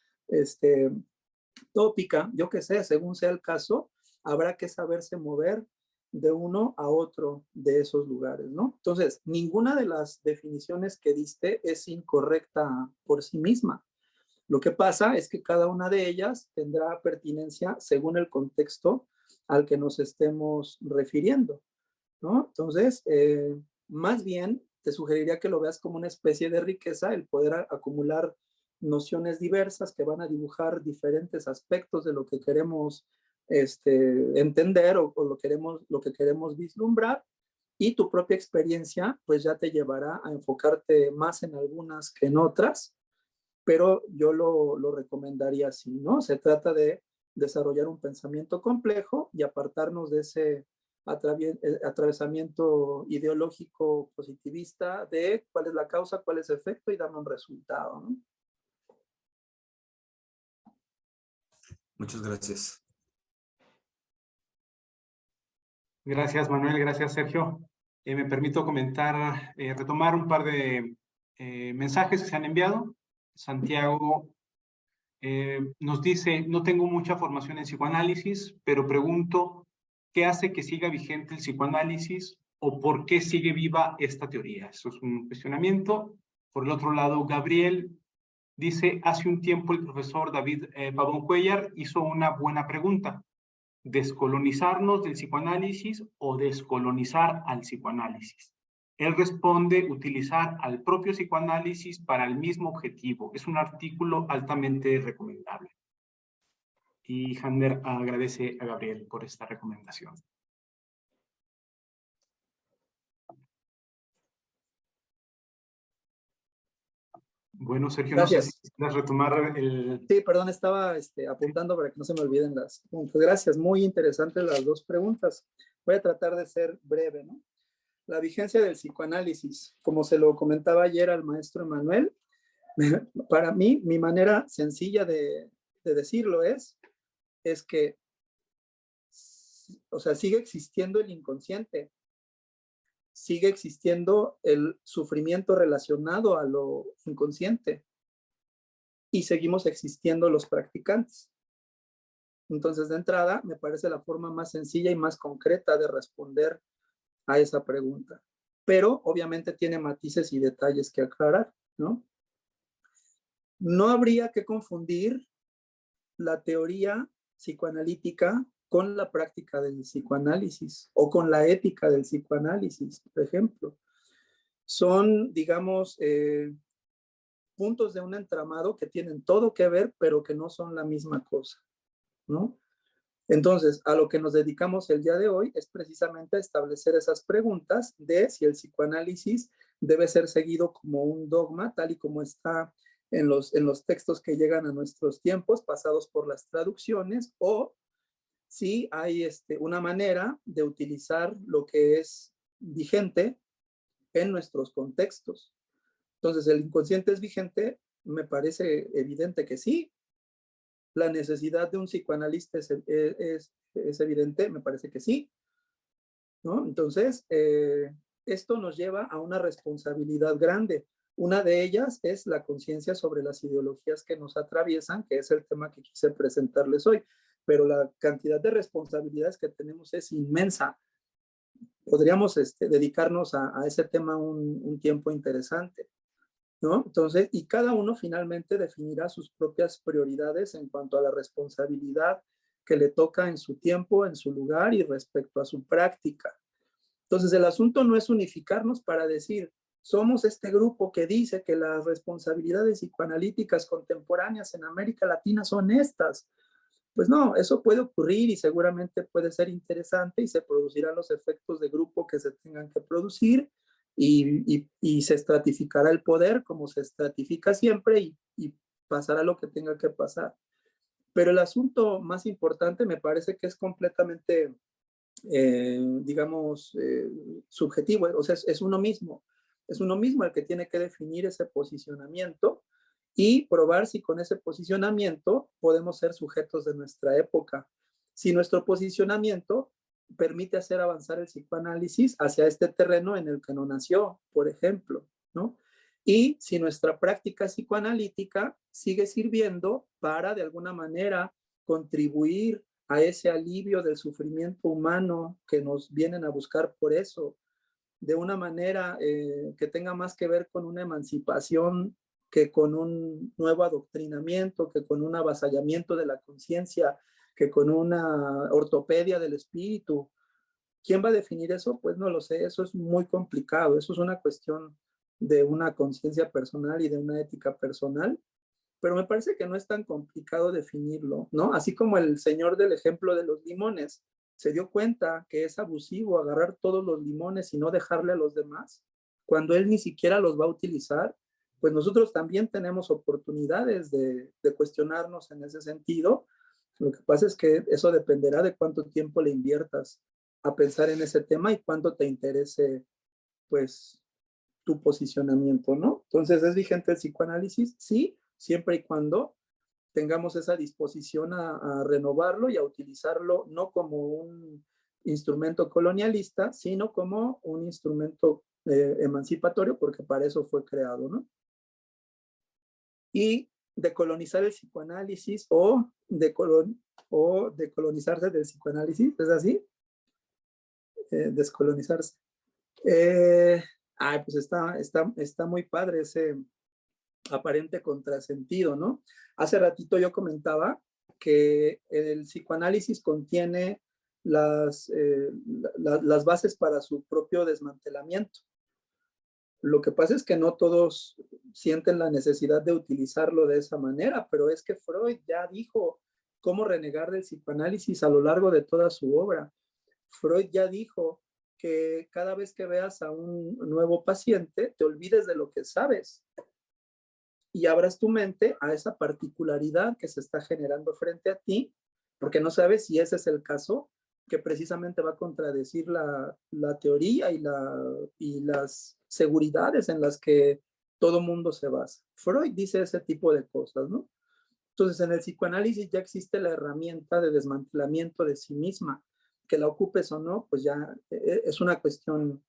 tópica, yo qué sé, según sea el caso, habrá que saberse mover de uno a otro de esos lugares, ¿no? Entonces, ninguna de las definiciones que diste es incorrecta por sí misma. Lo que pasa es que cada una de ellas tendrá pertinencia según el contexto al que nos estemos refiriendo, ¿no? Entonces, más bien te sugeriría que lo veas como una especie de riqueza, el poder acumular nociones diversas que van a dibujar diferentes aspectos de lo que queremos entender o lo que queremos vislumbrar, y tu propia experiencia pues ya te llevará a enfocarte más en algunas que en otras, pero yo lo recomendaría así, ¿no? Se trata de desarrollar un pensamiento complejo y apartarnos de ese atravesamiento ideológico positivista de cuál es la causa, cuál es el efecto y darme un resultado, ¿no? Muchas gracias. Gracias, Manuel. Gracias, Sergio. Me permito comentar, retomar un par de mensajes que se han enviado. Santiago nos dice, no tengo mucha formación en psicoanálisis, pero pregunto, ¿qué hace que siga vigente el psicoanálisis o por qué sigue viva esta teoría? Eso es un cuestionamiento. Por el otro lado, Gabriel dice, hace un tiempo el profesor David Pavón Cuellar hizo una buena pregunta. ¿Descolonizarnos del psicoanálisis o descolonizar al psicoanálisis? Él responde, utilizar al propio psicoanálisis para el mismo objetivo. Es un artículo altamente recomendable. Y Jander agradece a Gabriel por esta recomendación. Bueno, Sergio, Gracias. no sé si quieres retomar el... Sí, perdón, estaba apuntando para que no se me olviden las preguntas. Gracias, muy interesantes las dos preguntas. Voy a tratar de ser breve, ¿no? La vigencia del psicoanálisis, como se lo comentaba ayer al maestro Emanuel, para mí, mi manera sencilla de decirlo es que, o sea, sigue existiendo el inconsciente, sigue existiendo el sufrimiento relacionado a lo inconsciente y seguimos existiendo los practicantes. Entonces, de entrada, me parece la forma más sencilla y más concreta de responder a esa pregunta. Pero, obviamente, tiene matices y detalles que aclarar, ¿no? No habría que confundir la teoría psicoanalítica con la práctica del psicoanálisis o con la ética del psicoanálisis, por ejemplo. Son, digamos, puntos de un entramado que tienen todo que ver, pero que no son la misma cosa, ¿no? Entonces, a lo que nos dedicamos el día de hoy es precisamente a establecer esas preguntas de si el psicoanálisis debe ser seguido como un dogma, tal y como está en los textos que llegan a nuestros tiempos, pasados por las traducciones, o si hay una manera de utilizar lo que es vigente en nuestros contextos. Entonces, ¿el inconsciente es vigente? Me parece evidente que sí. La necesidad de un psicoanalista es evidente, me parece que sí, ¿no? Entonces, esto nos lleva a una responsabilidad grande. Una de ellas es la conciencia sobre las ideologías que nos atraviesan, que es el tema que quise presentarles hoy, pero la cantidad de responsabilidades que tenemos es inmensa. Podríamos dedicarnos a ese tema un tiempo interesante, ¿no? Entonces, y cada uno finalmente definirá sus propias prioridades en cuanto a la responsabilidad que le toca en su tiempo, en su lugar y respecto a su práctica. Entonces, el asunto no es unificarnos para decir, somos este grupo que dice que las responsabilidades psicoanalíticas contemporáneas en América Latina son estas. Pues no, eso puede ocurrir y seguramente puede ser interesante y se producirán los efectos de grupo que se tengan que producir y se estratificará el poder como se estratifica siempre y pasará lo que tenga que pasar. Pero el asunto más importante me parece que es completamente, digamos, subjetivo, o sea, es uno mismo. Es uno mismo el que tiene que definir ese posicionamiento y probar si con ese posicionamiento podemos ser sujetos de nuestra época. Si nuestro posicionamiento permite hacer avanzar el psicoanálisis hacia este terreno en el que no nació, por ejemplo, ¿no? Y si nuestra práctica psicoanalítica sigue sirviendo para, de alguna manera, contribuir a ese alivio del sufrimiento humano que nos vienen a buscar por eso, de una manera que tenga más que ver con una emancipación que con un nuevo adoctrinamiento, que con un avasallamiento de la conciencia, que con una ortopedia del espíritu. ¿Quién va a definir eso? Pues no lo sé, eso es muy complicado, eso es una cuestión de una conciencia personal y de una ética personal, pero me parece que no es tan complicado definirlo, ¿no? Así como el señor del ejemplo de los limones se dio cuenta que es abusivo agarrar todos los limones y no dejarle a los demás, cuando él ni siquiera los va a utilizar, pues nosotros también tenemos oportunidades de cuestionarnos en ese sentido. Lo que pasa es que eso dependerá de cuánto tiempo le inviertas a pensar en ese tema y cuánto te interese, pues, tu posicionamiento, ¿no? Entonces, ¿es vigente el psicoanálisis? Sí, siempre y cuando tengamos esa disposición a renovarlo y a utilizarlo no como un instrumento colonialista, sino como un instrumento emancipatorio, porque para eso fue creado, ¿no? Y decolonizar el psicoanálisis o decolonizarse del psicoanálisis, ¿es así? Descolonizarse. Pues está muy padre ese aparente contrasentido, ¿no? Hace ratito yo comentaba que el psicoanálisis contiene las bases para su propio desmantelamiento. Lo que pasa es que no todos sienten la necesidad de utilizarlo de esa manera, pero es que Freud ya dijo cómo renegar del psicoanálisis a lo largo de toda su obra. Freud ya dijo que cada vez que veas a un nuevo paciente, te olvides de lo que sabes y abras tu mente a esa particularidad que se está generando frente a ti, porque no sabes si ese es el caso que precisamente va a contradecir la teoría y las seguridades en las que todo mundo se basa. Freud dice ese tipo de cosas, ¿no? Entonces, en el psicoanálisis ya existe la herramienta de desmantelamiento de sí misma. Que la ocupes o no, pues ya es una cuestión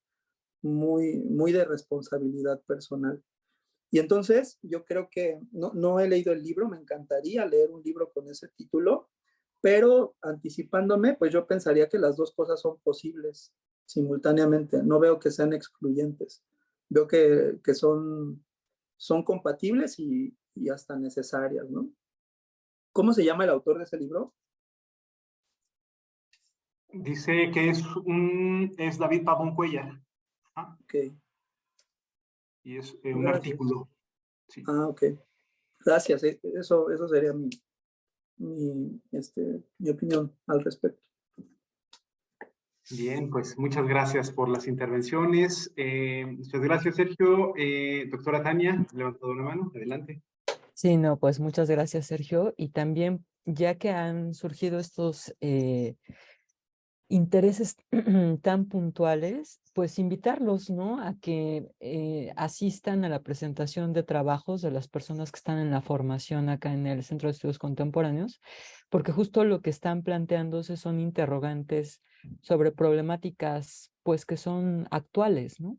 muy, muy de responsabilidad personal. Y entonces yo creo que no he leído el libro, me encantaría leer un libro con ese título, pero anticipándome, pues yo pensaría que las dos cosas son posibles simultáneamente. No veo que sean excluyentes. Veo que son compatibles y hasta necesarias, ¿no? ¿Cómo se llama el autor de ese libro? Dice que es David Pavón Cuellar. ¿Ah? Ok. Y es un artículo. Sí. Ok. Gracias. Eso sería mi opinión al respecto. Bien, pues muchas gracias por las intervenciones. Muchas gracias, Sergio. Doctora Tania, ha levantado una mano. Adelante. Sí, no, pues muchas gracias, Sergio. Y también, ya que han surgido estos intereses tan puntuales, pues invitarlos, ¿no? A que asistan a la presentación de trabajos de las personas que están en la formación acá en el Centro de Estudios Contemporáneos, porque justo lo que están planteándose son interrogantes sobre problemáticas, pues, que son actuales, ¿no?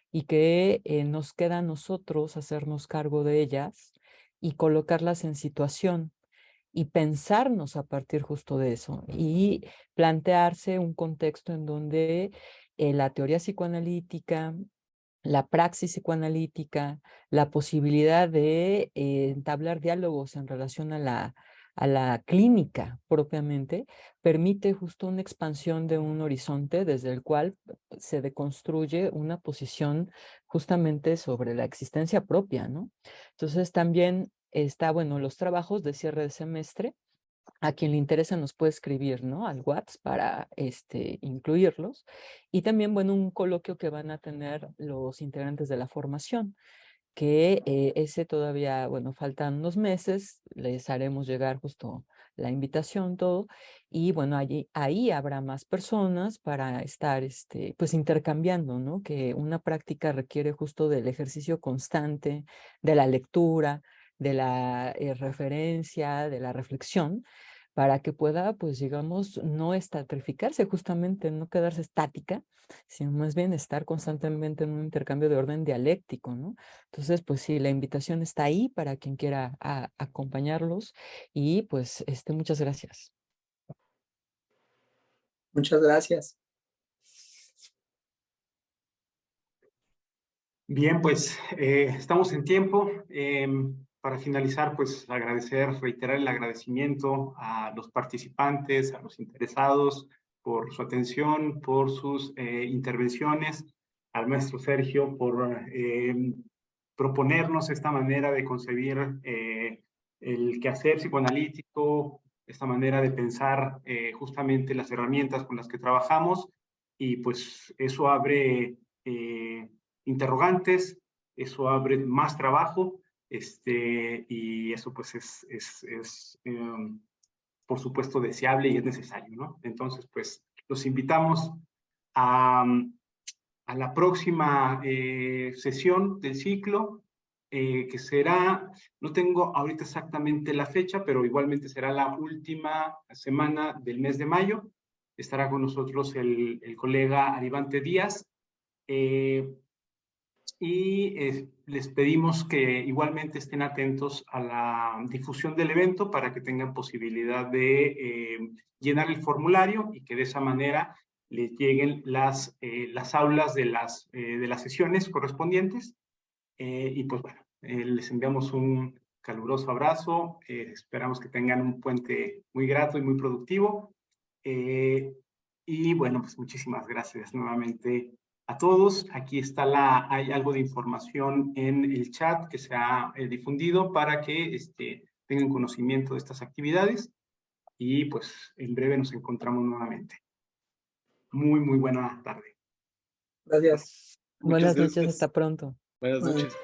Y que nos queda a nosotros hacernos cargo de ellas y colocarlas en situación y pensarnos a partir justo de eso y plantearse un contexto en donde la teoría psicoanalítica, la praxis psicoanalítica, la posibilidad de entablar diálogos en relación a a la clínica propiamente, permite justo una expansión de un horizonte desde el cual se deconstruye una posición justamente sobre la existencia propia, ¿no? Entonces también está, bueno, los trabajos de cierre de semestre. A quien le interesa nos puede escribir, ¿no? Al WhatsApp para incluirlos. Y también, bueno, un coloquio que van a tener los integrantes de la formación, que ese todavía, bueno, faltan unos meses, les haremos llegar justo la invitación, todo, y bueno, ahí habrá más personas para estar, pues intercambiando, ¿no? Que una práctica requiere justo del ejercicio constante, de la lectura, de la referencia, de la reflexión, para que pueda, pues digamos, no estatrificarse, justamente no quedarse estática, sino más bien estar constantemente en un intercambio de orden dialéctico, ¿no? Entonces, pues sí, la invitación está ahí para quien quiera acompañarlos y pues muchas gracias. Muchas gracias. Bien, pues estamos en tiempo. Para finalizar, pues reiterar el agradecimiento a los participantes, a los interesados por su atención, por sus intervenciones, al maestro Sergio por proponernos esta manera de concebir el quehacer psicoanalítico, esta manera de pensar justamente las herramientas con las que trabajamos, y pues eso abre interrogantes, eso abre más trabajo, y eso pues es por supuesto deseable y es necesario, ¿no? Entonces, pues los invitamos a, a la próxima sesión del ciclo, que será, no tengo ahorita exactamente la fecha, pero igualmente será la última semana del mes de mayo. Estará con nosotros el colega Arivante Díaz, y les pedimos que igualmente estén atentos a la difusión del evento para que tengan posibilidad de llenar el formulario y que de esa manera les lleguen las aulas de las sesiones correspondientes. Y pues bueno, les enviamos un caluroso abrazo, esperamos que tengan un puente muy grato y muy productivo. Y bueno, pues muchísimas gracias nuevamente a todos. Aquí está hay algo de información en el chat que se ha difundido para que tengan conocimiento de estas actividades, y pues en breve nos encontramos nuevamente. Muy, muy buena tarde. Gracias. Buenas Muchas noches, gracias. hasta pronto. Buenas Bueno. noches.